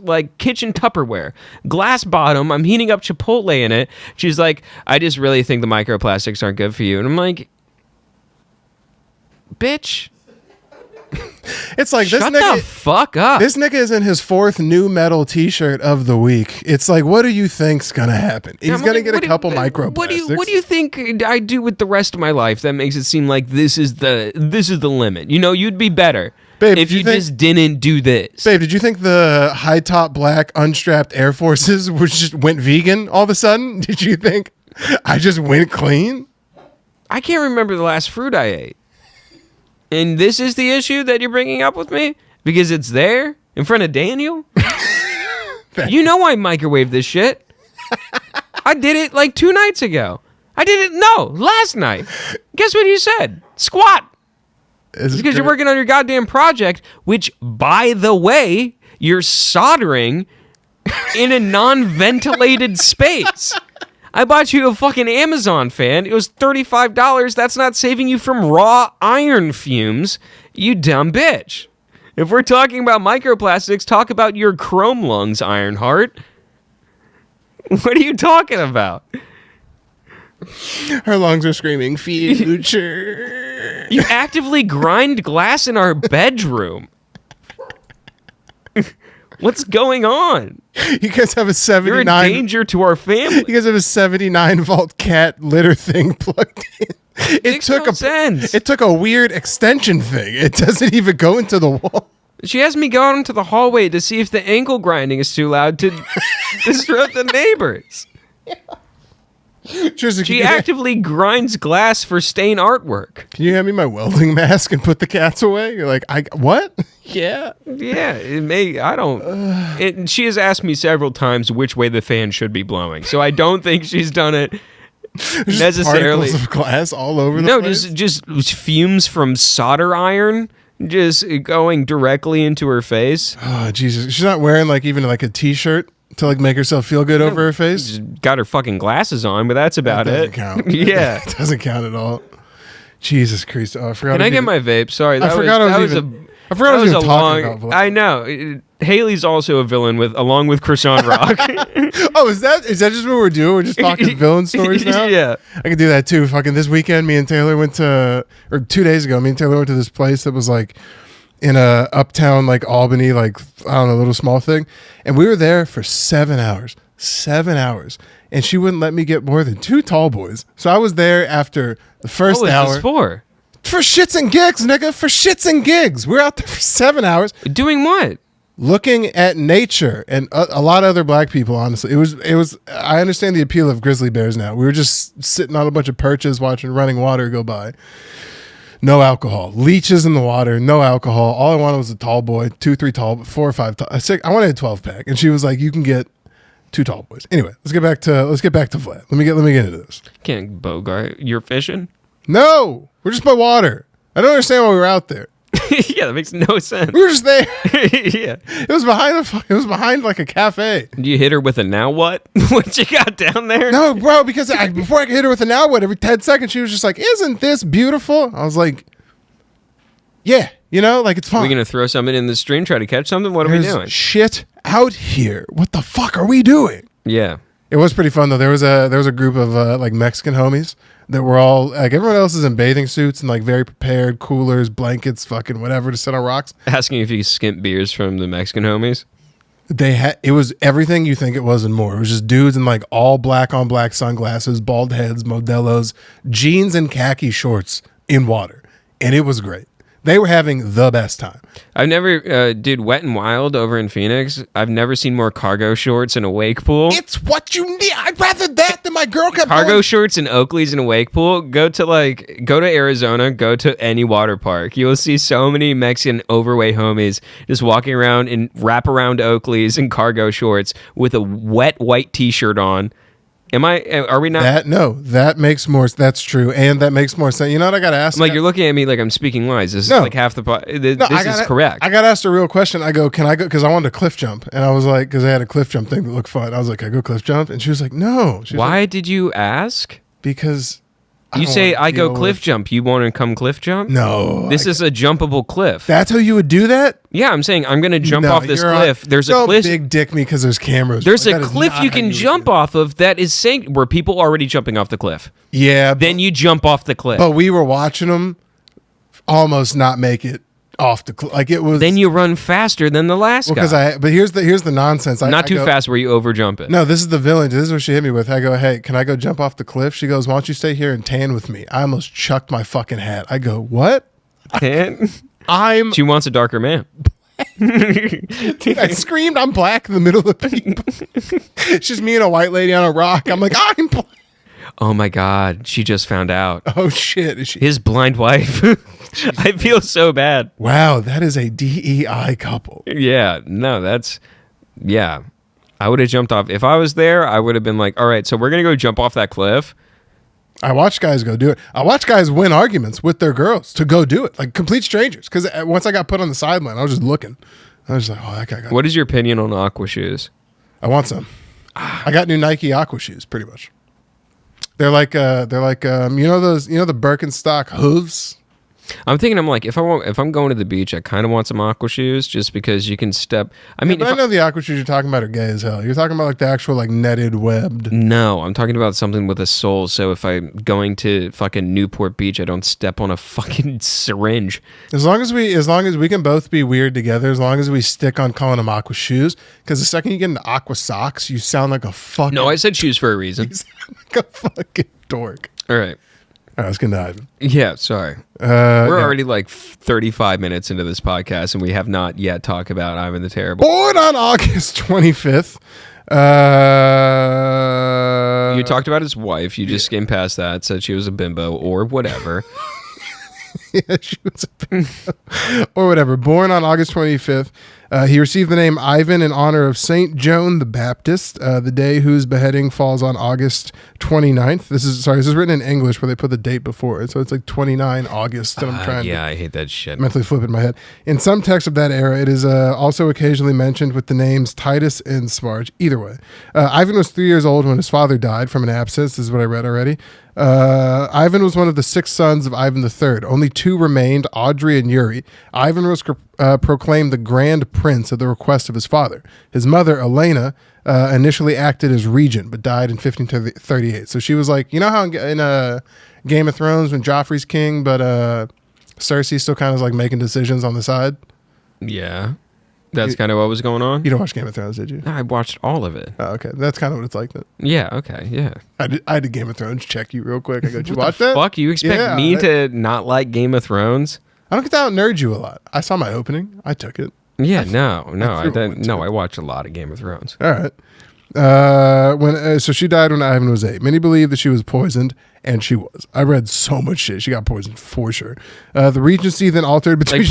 like, kitchen Tupperware. Glass bottom, I'm heating up Chipotle in it. She's like, I just really think the microplastics aren't good for you. And I'm like, bitch. It's like Shut the fuck up. This nigga is in his fourth new metal t-shirt of the week. It's like, what do you think's gonna happen? He's gonna get a couple microplastics. What do you think I do with the rest of my life that makes it seem like this is the limit? You'd be better, Babe, if you just didn't do this. Babe, did you think the high top black unstrapped Air Forces just went vegan all of a sudden? Did you think I just went clean? I can't remember the last fruit I ate. And this is the issue that you're bringing up with me? Because it's there in front of Daniel? You know I microwaved this shit. I did it like 2 nights ago. Last night. Guess what you said? Squat. Because you're working on your goddamn project, which, by the way, you're soldering in a non-ventilated space. I bought you a fucking Amazon fan. It was $35. That's not saving you from raw iron fumes, you dumb bitch. If we're talking about microplastics, talk about your chrome lungs, Ironheart. What are you talking about? Her lungs are screaming, future. You actively grind glass in our bedroom. What's going on? You guys have a 79. You're a danger to our family. You guys have a 79-volt cat litter thing plugged in. It took sense. It took a weird extension thing. It doesn't even go into the wall. She has me go out into the hallway to see if the ankle grinding is too loud to disrupt the neighbors. Tristan, She actively grinds glass for stain artwork. Can you hand me my welding mask and put the cats away? You're like, what? Yeah. Yeah, she has asked me several times which way the fan should be blowing. So I don't think she's done it There's necessarily. particles of glass all over the place. just fumes from solder iron just going directly into her face. Oh, Jesus. She's not wearing even a t-shirt to make herself feel good over her face. She's got her fucking glasses on, but that's about That it. doesn't count. Yeah. It doesn't count at all. Jesus Christ! Oh, I forgot. Can I get my vape? Sorry, I forgot I was even talking about. I know. Haley's also a villain along with Krishan Rock. Oh, is that just what we're doing? We're just talking villain stories now? Yeah. I can do that too. Fucking this weekend, me and Taylor went to, or 2 days ago, me and Taylor went to this place that was like in a uptown, like Albany, like, I don't know, little small thing. And we were there for 7 hours. 7 hours. And she wouldn't let me get more than 2 tall boys. So I was there after the first hour. What was this for? For shits and gigs, nigga. For shits and gigs. We're out there for 7 hours. Doing what? Looking at nature and a lot of other black people, honestly. It was. I understand the appeal of grizzly bears now. We were just sitting on a bunch of perches watching running water go by. No alcohol. Leeches in the water. No alcohol. All I wanted was a tall boy. 2, 3 tall, 4 or 5 tall. I wanted a 12 pack. And she was like, you can get 2 tall boys. Anyway, let's get back to Vlad. Let me get into this. Can't Bogart. You're fishing? No, we're just by water. I don't understand why we were out there. Yeah, that makes no sense. We were just there. Yeah, it was behind like a cafe. Do you hit her with a now what? What you got down there? No, bro, because before I could hit her with a now what, every 10 seconds she was just like, "Isn't this beautiful?" I was like, "Yeah, like it's fun." Are we gonna throw something in the stream, try to catch something? What are we doing? Shit out here. What the fuck are we doing? Yeah. It was pretty fun though. There was a group of like Mexican homies that were all like, everyone else is in bathing suits and like very prepared, coolers, blankets, fucking whatever to sit on rocks. Asking if you skimp beers from the Mexican homies. It was everything you think it was and more. It was just dudes in like all black on black sunglasses, bald heads, Modelos, jeans and khaki shorts in water, and it was great. They were having the best time. I've never, dude, Wet and Wild over in Phoenix. I've never seen more cargo shorts in a wake pool. It's what you need. I'd rather that than my girl kept cargo shorts and Oakleys in a wake pool. Go to Arizona. Go to any water park. You will see so many Mexican overweight homies just walking around in wraparound Oakleys and cargo shorts with a wet white T-shirt on. Are we not? That makes more. That's true, and that makes more sense. You know what I got to ask? You're looking at me like I'm speaking lies. This is like half the. This is correct. I got asked a real question. I go, can I go? Because I wanted to cliff jump, and I was like, because I had a cliff jump thing that looked fun. I was like, can I go cliff jump? And she was like, no. Why did you ask? Because you say I go cliff jump. You want to come cliff jump? No. This is a jumpable cliff. That's how you would do that? Yeah, I'm saying I'm going to jump off this cliff. There's a cliff. Big dick me because there's cameras. There's a cliff you can jump off of that is saying where people are already jumping off the cliff. Yeah. Then you jump off the cliff. But we were watching them almost not make it off the cliff. Like it was. Then you run faster than the last guy. But here's the nonsense. Not too fast where you overjump it. No, this is the villain. This is what she hit me with. I go, hey, can I go jump off the cliff? She goes, why don't you stay here and tan with me? I almost chucked my fucking hat. I go, what? Tan? She wants a darker man. Dude, I screamed, I'm black in the middle of people. It's just me and a white lady on a rock. I'm like, I'm black. Oh my God, she just found out. Oh shit. Is she? His blind wife. I feel so bad. Wow, that is a DEI couple. Yeah, no, yeah. I would have jumped off. If I was there, I would have been like, all right, so we're going to go jump off that cliff. I watch guys go do it. I watch guys win arguments with their girls to go do it, like complete strangers. Because once I got put on the sideline, I was just looking. I was just like, oh, that guy got What is your opinion on aqua shoes? I want some. I got new Nike aqua shoes, pretty much. They're like you know the Birkenstock hooves. I'm thinking, if I'm going to the beach, I kind of want some aqua shoes just because you can step. I mean, but I know the aqua shoes you're talking about are gay as hell. You're talking about like the actual like netted webbed. No, I'm talking about something with a sole. So if I'm going to fucking Newport Beach, I don't step on a fucking syringe. As long as we can both be weird together, as long as we stick on calling them aqua shoes, because the second you get into aqua socks, you sound like a fucking. No, I said shoes for a reason. You sound like a fucking dork. All right. All right, let's get into Ivan. Yeah, sorry. We're already like 35 minutes into this podcast, and we have not yet talked about Ivan the Terrible. Born on August 25th. You talked about his wife. You just skimmed past that, said she was a bimbo or whatever. Yeah, she was a bimbo. Or whatever. Born on August 25th. He received the name Ivan in honor of Saint Joan the Baptist, the day whose beheading falls on August 29th. This is written in English where they put the date before it. So it's like 29 August. And I'm trying to I hate that shit. Mentally flip it in my head. In some texts of that era, it is also occasionally mentioned with the names Titus and Smarge. Either way. Ivan was 3 years old when his father died from an abscess. This is what I read already. Ivan was one of the 6 sons of Ivan III. Only 2 remained, Audrey and Yuri. Ivan was proclaimed the Grand Prince at the request of his father. His mother, Elena, initially acted as regent, but died in 1538. So she was like, you know how in Game of Thrones when Joffrey's king, but Cersei still kind of like making decisions on the side? Yeah. That's kind of what was going on? You don't watch Game of Thrones, did you? I watched all of it. Oh, okay. That's kind of what it's like then. Yeah, okay, yeah. I did Game of Thrones. Check you real quick. I go, did you What watch the that? fuck? You expect me to not like Game of Thrones? I don't get to out nerd you a lot. I saw my opening. I took it. Yeah, I threw one, didn't. No, I watched a lot of Game of Thrones. All right. So she died when Ivan was 8. Many believe that she was poisoned, and she was. I read so much shit. She got poisoned for sure. The regency then altered between.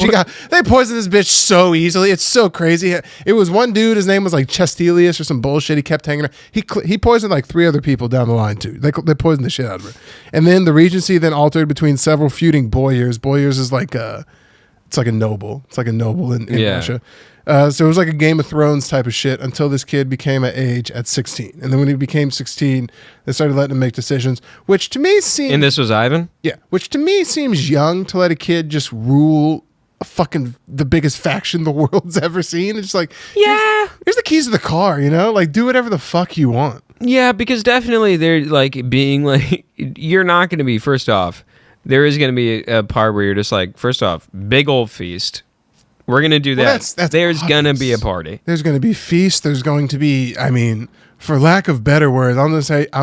They poisoned this bitch so easily. It's so crazy. It was one dude. His name was like Chestelius or some bullshit. He kept hanging around. He poisoned like 3 other people down the line too. They poisoned the shit out of her. And then the regency then altered between several feuding boyars. Boyars is like it's like a noble. It's like a noble in Russia. So it was like a Game of Thrones type of shit until this kid became at age at 16. And then when he became 16, they started letting him make decisions, which to me seems... And this was Ivan? Yeah, which to me seems young to let a kid just rule the biggest faction the world's ever seen. It's just like, yeah, here's the keys to the car, you know? Like, do whatever the fuck you want. Yeah, because definitely they're like being like, you're not going to be, first off, there is going to be a part where you're just like, first off, big old feast. We're going to do that. That's There's going to be a party. There's going to be feast. There's going to be, I mean, for lack of better words, I don't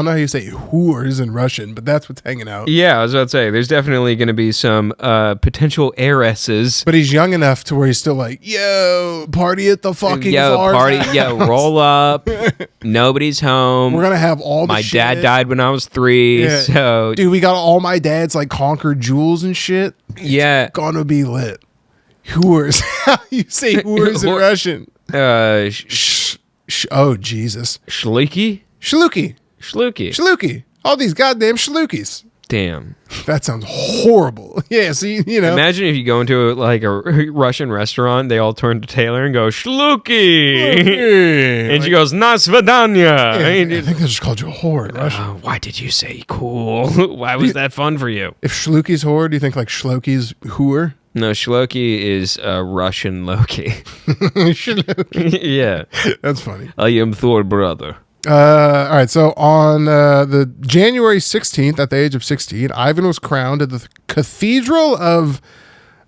know how you say whores in Russian, but that's what's hanging out. Yeah, I was about to say, there's definitely going to be some potential heiresses. But he's young enough to where he's still like, yo, party at the fucking party, roll up. Nobody's home. We're going to have all the My shit. dad died when I was 3, Yeah. so... Dude, we got all my dad's like conquered jewels and shit. Yeah. It's gonna be lit. Whores. How you say whores in Russian? Oh, Jesus. Shluki? Shluki. All these goddamn shlukis. Damn. That sounds horrible. Yeah, see, you know. Imagine if you go into like a Russian restaurant, they all turn to Taylor and go, Shluki! And she goes, Nasvidanya! Yeah, I think they just called you a whore in Russian. Why did you say cool? Why was that fun for you? If Shluki's whore, do you think like Shloki's whore? No, Shloki is Russian Loki. Shloki. Yeah. That's funny. I am Thor, brother. All right, so on the January 16th, at the age of 16, Ivan was crowned at the Cathedral of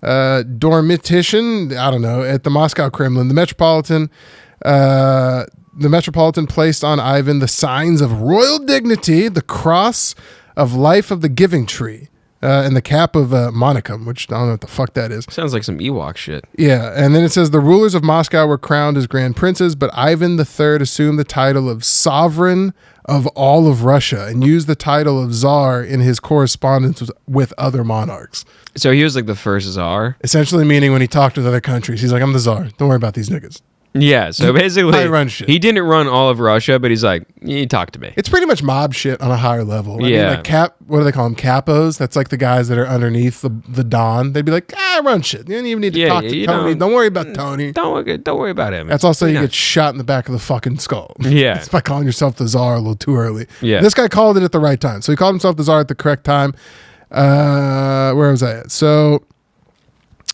Dormition, I don't know, at the Moscow Kremlin. The Metropolitan placed on Ivan the signs of royal dignity, the cross of life of the giving tree, and the cap of Monicum, which I don't know what the fuck that is. Sounds like some Ewok shit. Yeah, and then it says the rulers of Moscow were crowned as grand princes, but Ivan III assumed the title of sovereign of all of Russia and used the title of czar in his correspondence with other monarchs. So he was like the first czar? Essentially meaning when he talked with other countries, he's like, I'm the czar. Don't worry about these niggas. Yeah, so basically, I run shit. He didn't run all of Russia, but he's like, you talk to me. It's pretty much mob shit on a higher level. I Yeah. mean, like what do they call them? Capos? That's like the guys that are underneath the Don. They'd be like, I run shit. You don't even need to talk to Tony. Don't worry about Tony. Don't worry about him. That's also you get shot in the back of the fucking skull. Yeah. It's by calling yourself the czar a little too early. Yeah. This guy called it at the right time. So he called himself the czar at the correct time. Where was I at? So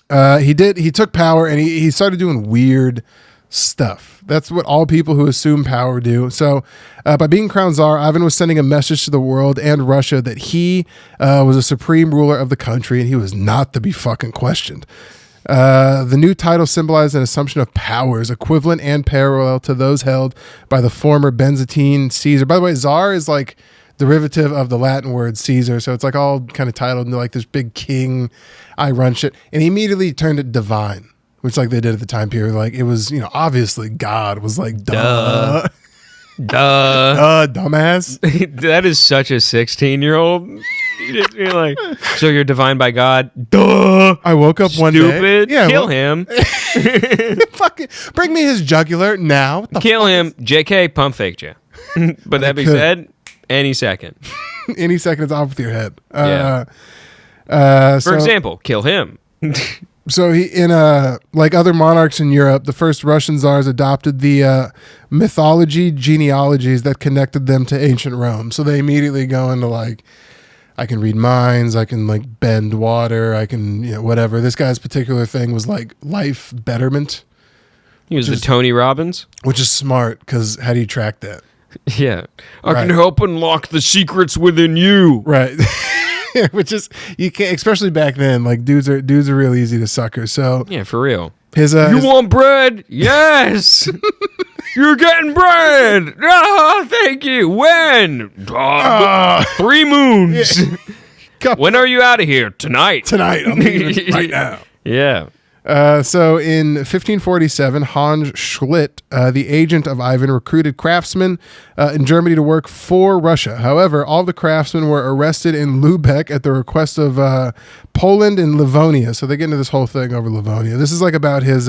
he took power and he started doing weird stuff. That's what all people who assume power do. So by being crowned czar, Ivan was sending a message to the world and Russia that he was a supreme ruler of the country and he was not to be fucking questioned. The new title symbolized an assumption of powers equivalent and parallel to those held by the former Byzantine Caesar. By the way, czar is like derivative of the Latin word Caesar. So it's like all kind of titled into like this big king, I run shit. And he immediately turned it divine. Which like they did at the time period. Like it was, obviously God was like, duh. Dumbass. That is such a 16-year-old. You're like, so you're divine by God? Duh. I woke up one day. Stupid. Kill him. Fucking bring me his jugular now. Kill him. JK, pump faked you. But that being said, any second. Any second is off with your head. For example, kill him. So he, in like other monarchs in Europe, the first Russian czars adopted the mythology genealogies that connected them to ancient Rome. So they immediately go into like, I can read minds. I can like bend water. I can, whatever. This guy's particular thing was like life betterment. He was the Tony Robbins. Which is smart, because how do you track that? Yeah. I can help unlock the secrets within you. Right. Which is, you can't, especially back then, like dudes are real easy to sucker. So yeah, for real. You want bread? Yes. You're getting bread. Ah, thank you. When? 3 moons. Yeah. When are you out of here? Tonight. I'm leaving right now. Yeah. So in 1547, Hans Schlitt, the agent of Ivan, recruited craftsmen in Germany to work for Russia. However, all the craftsmen were arrested in Lubeck at the request of Poland and Livonia. So they get into this whole thing over Livonia. This is like about his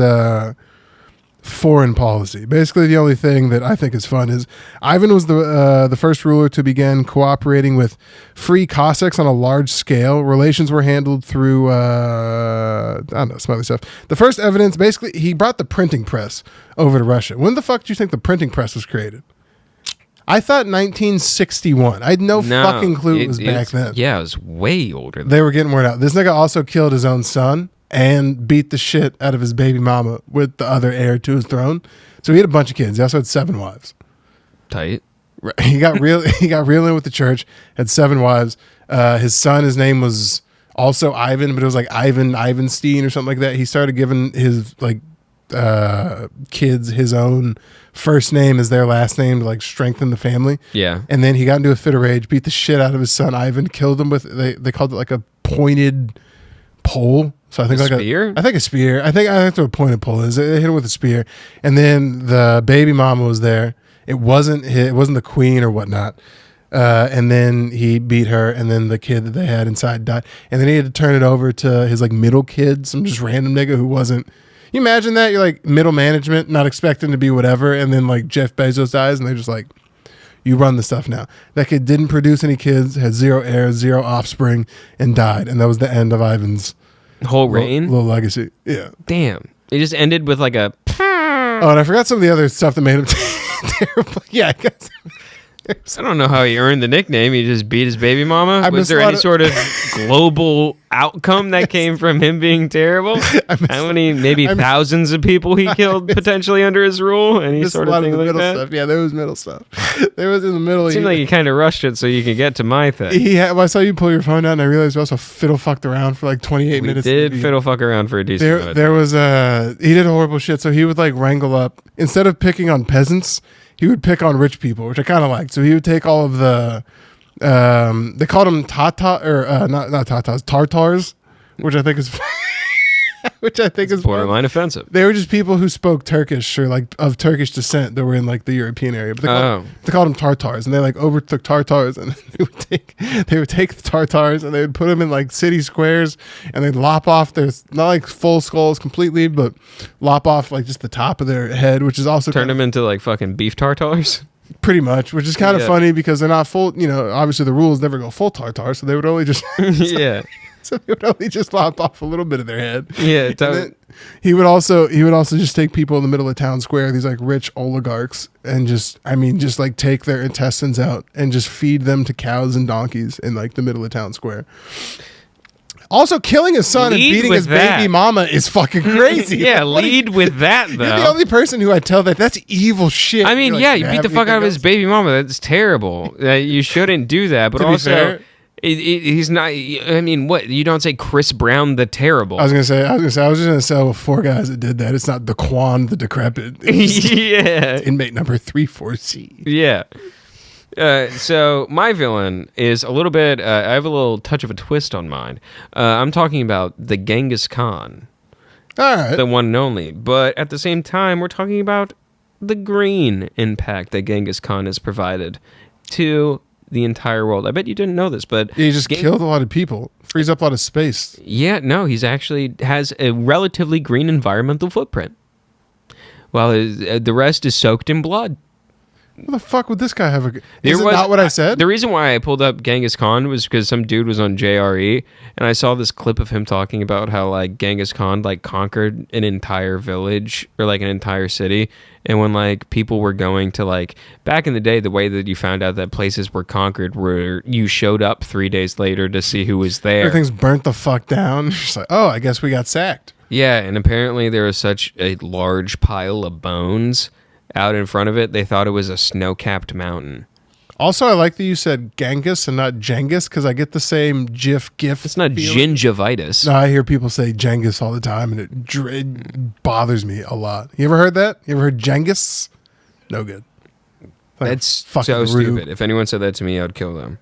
foreign policy. Basically, the only thing that I think is fun is Ivan was the first ruler to begin cooperating with free Cossacks on a large scale. Relations were handled through I don't know, some other stuff. The first evidence, basically, he brought the printing press over to Russia. When the fuck do you think the printing press was created? I thought 1961. I had no fucking clue it was back then. Yeah, it was way older. They were getting word out. This nigga also killed his own son and beat the shit out of his baby mama with the other heir to his throne. So he had a bunch of kids. He also had 7 wives. Tight. He got real in with the church, had 7 wives. His son, his name was also Ivan, but it was like Ivan Ivanstein or something like that. He started giving his like kids his own first name as their last name to like strengthen the family. Yeah. And then he got into a fit of rage, beat the shit out of his son Ivan, killed him with they called it like a pointed pole. So I think like spear? I think a spear. I think that's what a pointed pole is. They hit him with a spear, and then the baby mama was there. It wasn't the queen or whatnot. And then he beat her, and then the kid that they had inside died, and then he had to turn it over to his like middle kid, some just random nigga who wasn't. You imagine that you're like middle management, not expecting to be whatever, and then like Jeff Bezos dies, and they're just like, you run the stuff now. That kid didn't produce any kids, had 0 heirs, 0 offspring, and died, and that was the end of Ivan's whole reign. Little legacy. Yeah. Damn. It just ended with like a. Oh, and I forgot some of the other stuff that made him terrible. Yeah, I guess. I don't know how he earned the nickname. He just beat his baby mama. Was there any sort of global outcome that came from him being terrible? How many, maybe thousands of people he killed potentially under his rule? Any sort of thing like that? Stuff. Yeah, there was middle stuff. There was in the middle. It seemed like he kind of rushed it so you could get to my thing. I saw you pull your phone out, and I realized we also fiddle fucked around for like 28 minutes. We did fiddle fuck around for a decent amount. There was he did horrible shit. So he would like wrangle up, instead of picking on peasants, he would pick on rich people, which I kind of liked. So he would take all of the, they called them not tatas, tartars, which I think is, borderline offensive. They were just people who spoke Turkish or like of Turkish descent that were in like the European area. But they called them tartars, and they like overtook tartars, and they would take the tartars and they would put them in like city squares, and they'd lop off their, not like full skulls completely, but lop off like just the top of their head, which is also turn them into like fucking beef tartars. Pretty much, which is kind of funny because they're not full. Obviously the rules never go full tartar, so they would only just yeah. So they would only just lop off a little bit of their head. Yeah, he would also just take people in the middle of town square, these like rich oligarchs, and just like take their intestines out and just feed them to cows and donkeys in like the middle of town square. Also, killing his son and beating his baby mama is fucking crazy. Yeah, lead with that, though. You're the only person who I tell that's evil shit. I mean, you beat the fuck out of his baby mama. That's terrible. You shouldn't do that. But also, he's not. I mean, what? You don't say Chris Brown the terrible. I was just gonna say 4 guys that did that. It's not the Quan the decrepit. Yeah. Inmate number 34C. Yeah. So my villain is a little bit. I have a little touch of a twist on mine. I'm talking about the Genghis Khan. All right. The one and only. But at the same time, we're talking about the green impact that Genghis Khan has provided to the entire world. I bet you didn't know this, but he just killed a lot of people, frees up a lot of space. Yeah, no, he's actually has a relatively green environmental footprint, while the rest is soaked in blood. What the fuck would this guy have a... Is it not what I said? The reason why I pulled up Genghis Khan was because some dude was on JRE, and I saw this clip of him talking about how, like, Genghis Khan, like, conquered an entire village, or, like, an entire city, and when, like, people were going to, like... Back in the day, the way that you found out that places were conquered were you showed up 3 days later to see who was there. Everything's burnt the fuck down. It's like, oh, I guess we got sacked. Yeah, and apparently there was such a large pile of bones out in front of it, they thought it was a snow-capped mountain. Also, I like that you said Genghis and not Genghis, because I get the same gif. It's not gingivitis. No, I hear people say Genghis all the time, and it bothers me a lot. You ever heard that? You ever heard Genghis? No good. Like, that's so rude. stupid. If anyone said that to me, I'd kill them.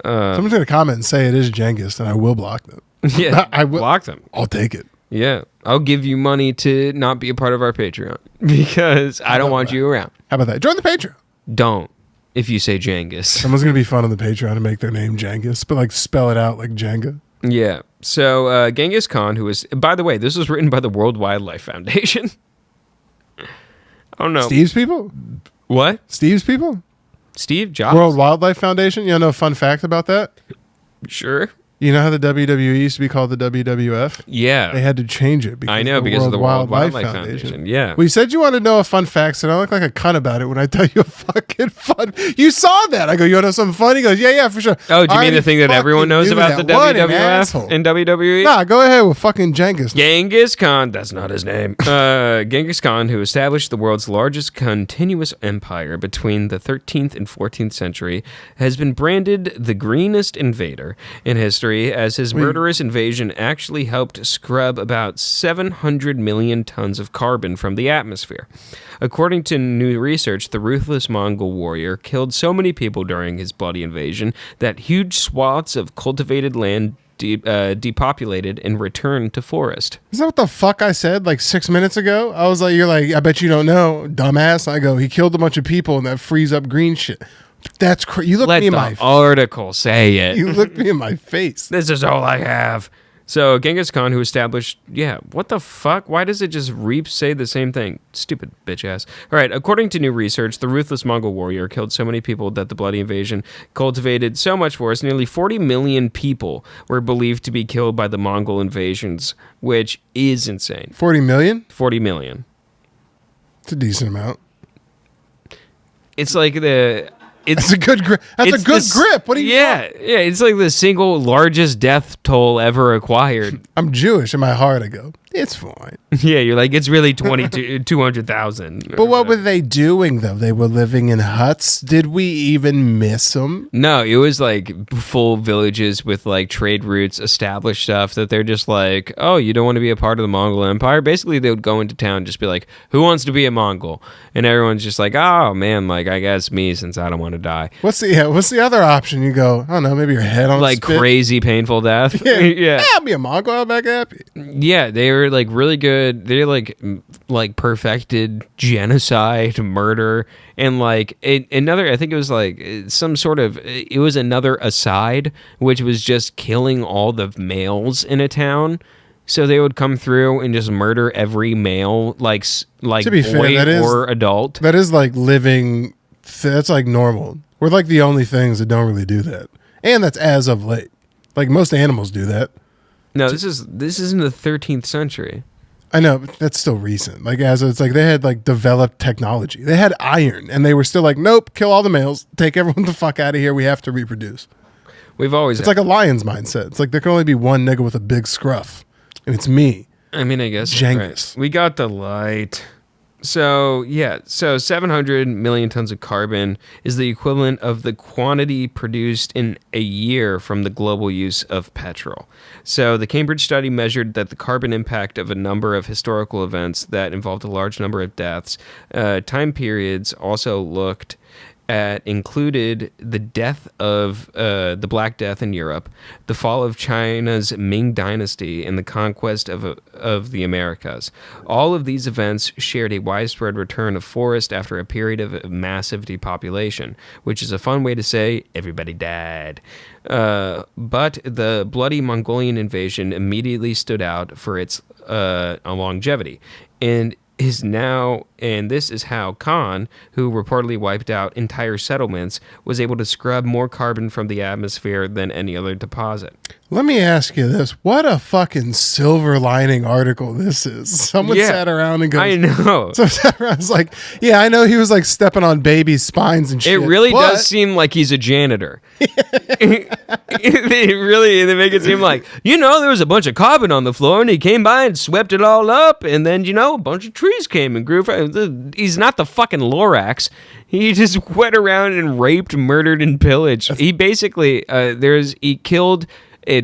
Someone's going to comment and say it is Genghis, and I will block them. Yeah, I will block them. I'll take it. Yeah, I'll give you money to not be a part of our Patreon because I don't want you around. How about that? Join the Patreon. Don't if you say Genghis. Someone's going to be fun on the Patreon to make their name Genghis, but like spell it out like Jenga. Yeah. So Genghis Khan, who was, by the way, this was written by the World Wildlife Foundation. I don't know. Steve's people? What? Steve's people? Steve Jobs? World Wildlife Foundation? You know a fun fact about that? Sure. You know how the WWE used to be called the WWF? Yeah. They had to change it because of the World Wildlife Foundation. Yeah. Well, you said you want to know a fun fact, so I look like a cunt about it when I tell you a fucking fun... You saw that. I go, you want to know something funny? He goes, yeah, for sure. Oh, do you mean the thing that everyone knows about the WWF and WWE? Nah, go ahead with fucking Genghis. Genghis Khan, that's not his name. Genghis Khan, who established the world's largest continuous empire between the 13th and 14th century, has been branded the greenest invader in history, as his murderous invasion actually helped scrub about 700 million tons of carbon from the atmosphere. According to new research, the ruthless Mongol warrior killed so many people during his bloody invasion that huge swaths of cultivated land depopulated and returned to forest. Is that what the fuck I said like 6 minutes ago? I was like, you're like, I bet you don't know, dumbass. I go, he killed a bunch of people and that frees up green shit. That's crazy. You look me in my face. Let the article say it. You looked me in my face. This is all I have. So Genghis Khan, who established, what the fuck? Why does it just say the same thing? Stupid bitch ass. All right, according to new research, the ruthless Mongol warrior killed so many people that the bloody invasion cultivated so much forest. Nearly 40 million people were believed to be killed by the Mongol invasions, which is insane. 40 million? 40 million. It's a decent amount. It's like That's a good grip. That's a good grip. What do you? Yeah, it's like the single largest death toll ever acquired. I'm Jewish. In my heart, I go, it's fine. Yeah, you're like, it's really 200,000. But what were they doing, though? They were living in huts? Did we even miss them? No, it was like full villages with like trade routes, established stuff that they're just like, oh, you don't want to be a part of the Mongol Empire? Basically, they would go into town and just be like, who wants to be a Mongol? And everyone's just like, oh, man, like, I guess me, since I don't want to die. What's the other option? You go, I don't know, maybe your head on like spit. Crazy, painful death? Yeah. I'll be a Mongol. I'll back happy. Yeah, they were like really good. They're like perfected genocide, murder, and like another. I think it was like some sort of. It was another aside, which was just killing all the males in a town. So they would come through and just murder every male, like to be boy fair, or adult. That is like living. That's like normal. We're like the only things that don't really do that, and that's as of late. Like most animals do that. No, this is in the 13th century. I know, but that's still recent. Like it's like they had like developed technology. They had iron, and they were still like, nope, kill all the males, take everyone the fuck out of here. We have to reproduce. It's like a lion's mindset. It's like there can only be one nigga with a big scruff, and it's me. I mean, I guess Genghis. Right. We got the light. So 700 million tons of carbon is the equivalent of the quantity produced in a year from the global use of petrol. So the Cambridge study measured that the carbon impact of a number of historical events that involved a large number of deaths. Time periods also looked at included the death of the Black Death in Europe, the fall of China's Ming Dynasty, and the conquest of the Americas. All of these events shared a widespread return of forest after a period of massive depopulation, which is a fun way to say everybody died. But the bloody Mongolian invasion immediately stood out for its longevity, and is now and this is how Khan, who reportedly wiped out entire settlements, was able to scrub more carbon from the atmosphere than any other deposit. Let me ask you this. What a fucking silver lining article this is. Someone sat around and goes... I know. So sat around and was like, yeah, I know he was like stepping on babies' spines and shit. It really does seem like he's a janitor. They make it seem like, there was a bunch of carbon on the floor and he came by and swept it all up, and then, a bunch of trees came and grew. He's not the fucking Lorax. He just went around and raped, murdered, and pillaged. He basically, he killed...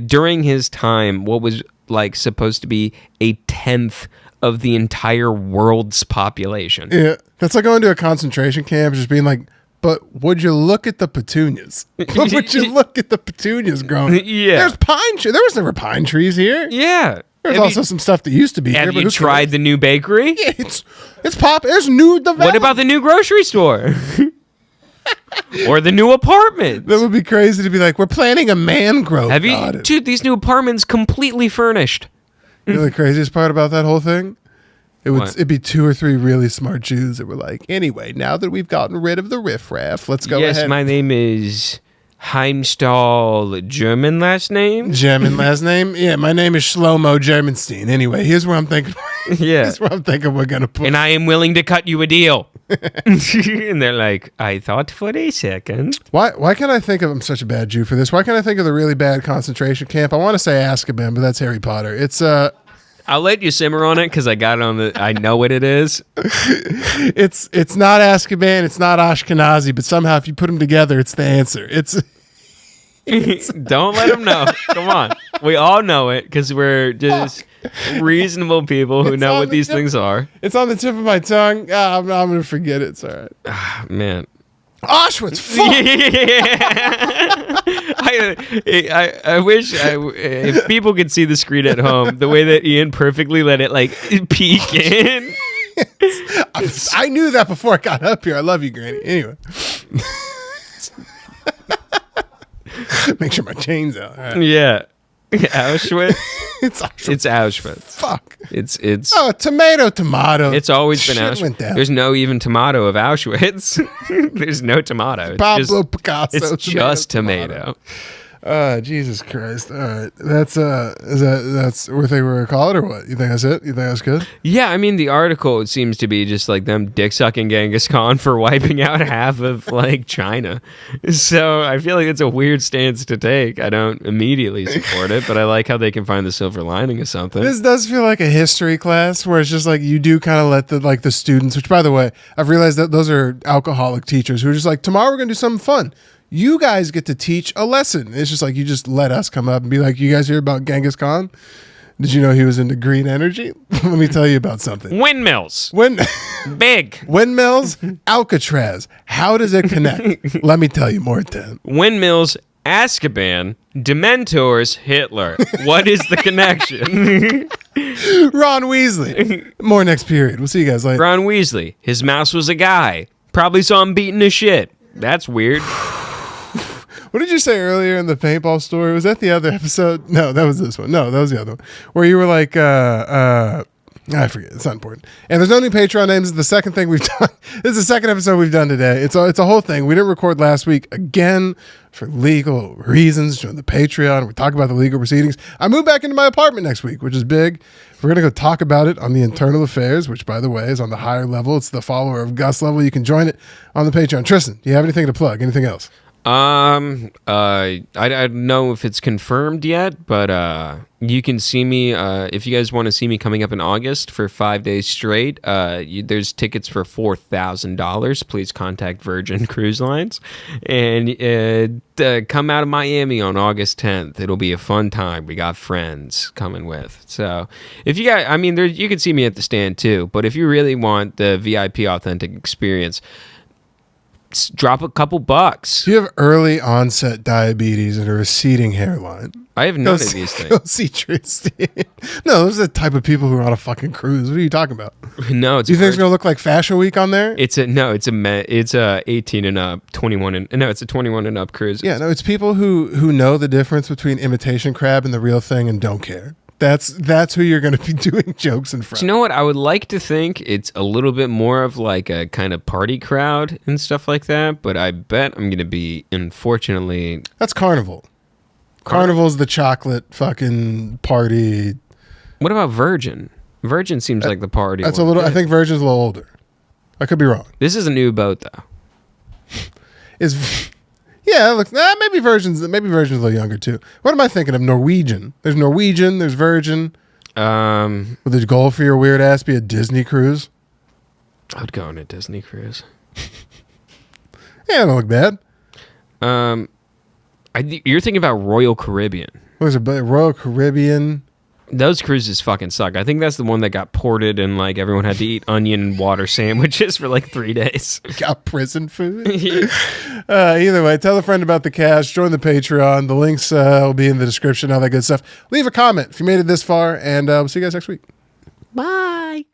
during his time, what was like supposed to be a 10th of the entire world's population. Yeah, that's like going to a concentration camp, just being like, but would you look at the petunias? Would you look at the petunias growing? Yeah. There's pine trees. There was never pine trees here. Yeah. There's also some stuff that used to be here. Have you tried the new bakery? Yeah, it's pop. There's new development. What about the new grocery store? Or the new apartment. That would be crazy to be like, we're planning a mangrove. Dude, these new apartments completely furnished. You know the craziest part about that whole thing? It'd be 2 or 3 really smart Jews that were like, anyway, now that we've gotten rid of the riffraff, let's go ahead. Yes, my name is Heimstall, German last name? German last name? Yeah, my name is Shlomo Germanstein. Anyway, here's where I'm thinking. Yeah. Here's where I'm thinking we're going to put. And I am willing to cut you a deal. And they're like, I thought for a second. Why can't I think of, I'm such a bad Jew for this. Why can't I think of the really bad concentration camp? I want to say Azkaban, but that's Harry Potter. It's I'll let you simmer on it because I got it on I know what it is. It's not Azkaban, it's not Ashkenazi, but somehow if you put them together, it's the answer. It's Don't let them know. Come on. We all know it because we're just reasonable people who know what these things are. It's on the tip of my tongue. I'm going to forget it. It's all right. Man. Auschwitz, fuck! I wish if people could see the screen at home, the way that Ian perfectly let it like peek in. I knew that before I got up here. I love you, Granny. Anyway. Make sure my chain's out. Right. Yeah. Auschwitz. It's Auschwitz. It's Auschwitz. Fuck. It's tomato. It's always been Shit Auschwitz. went down. There's no even tomato of Auschwitz. There's no tomato. Pablo Picasso. It's just tomato. Jesus Christ. All right. That's that's what they were called or what? You think that's it? You think that's good? Yeah, I mean the article seems to be just like them dick sucking Genghis Khan for wiping out half of like China. So I feel like it's a weird stance to take. I don't immediately support it, but I like how they can find the silver lining of something. This does feel like a history class where it's just like you do kind of let the students, which by the way, I've realized that those are alcoholic teachers who are just like, tomorrow we're gonna do something fun. You guys get to teach a lesson. It's just like you just let us come up and be like, you guys hear about Genghis Khan? Did you know he was into green energy? Let me tell you about something. Windmills. Big. Windmills, Alcatraz. How does it connect? Let me tell you more, Tim. Windmills, Azkaban, Dementors, Hitler. What is the connection? Ron Weasley. More next period. We'll see you guys later. Ron Weasley. His mouse was a guy. Probably saw him beating his shit. That's weird. What did you say earlier in the paintball story? Was that the other episode? No, that was this one. No, that was the other one. Where you were like, I forget. It's not important. And there's no new Patreon names. This is the second thing we've done. This is the second episode we've done today. It's a whole thing. We didn't record last week again for legal reasons. Join the Patreon. We talk about the legal proceedings. I moved back into my apartment next week, which is big. We're going to go talk about it on the internal affairs, which, by the way, is on the higher level. It's the follower of Gus level. You can join it on the Patreon. Tristan, do you have anything to plug? Anything else? I don't know if it's confirmed yet, but you can see me if you guys want to see me coming up in August for 5 days straight. There's tickets for $4,000. Please contact Virgin Cruise Lines and come out of Miami on August 10th. It'll be a fun time. We got friends coming with. So if you guys, I mean, you can see me at the stand too. But if you really want the VIP authentic experience, drop a couple bucks. You have early onset diabetes and a receding hairline. I have none of these things. Go see Tristan. No, those are the type of people who are on a fucking cruise. What are you talking about? No, do you think it's gonna look like Fashion Week on there? It's a 18 and up, 21 and no, it's a 21 and up cruise. Yeah, no, it's people who know the difference between imitation crab and the real thing and don't care. That's who you're going to be doing jokes in front. You know what? I would like to think it's a little bit more of like a kind of party crowd and stuff like that, but I bet I'm going to be, unfortunately... That's Carnival. Carnival's the chocolate fucking party. What about Virgin? Virgin seems like the party That's one. a little... I think Virgin's a little older. I could be wrong. This is a new boat, though. Yeah, look, maybe Virgin's a little younger too. What am I thinking of? Norwegian. There's Norwegian. There's Virgin. Would the goal for your weird ass be a Disney cruise? I'd go on a Disney cruise. Yeah, it don't look bad. You're thinking about Royal Caribbean. What is it? Royal Caribbean. Those cruises fucking suck. I think that's the one that got ported and like everyone had to eat onion and water sandwiches for like 3 days. Got prison food. Either way, tell a friend about the cast. Join the Patreon. The links will be in the description. All that good stuff. Leave a comment if you made it this far, and we'll see you guys next week. Bye.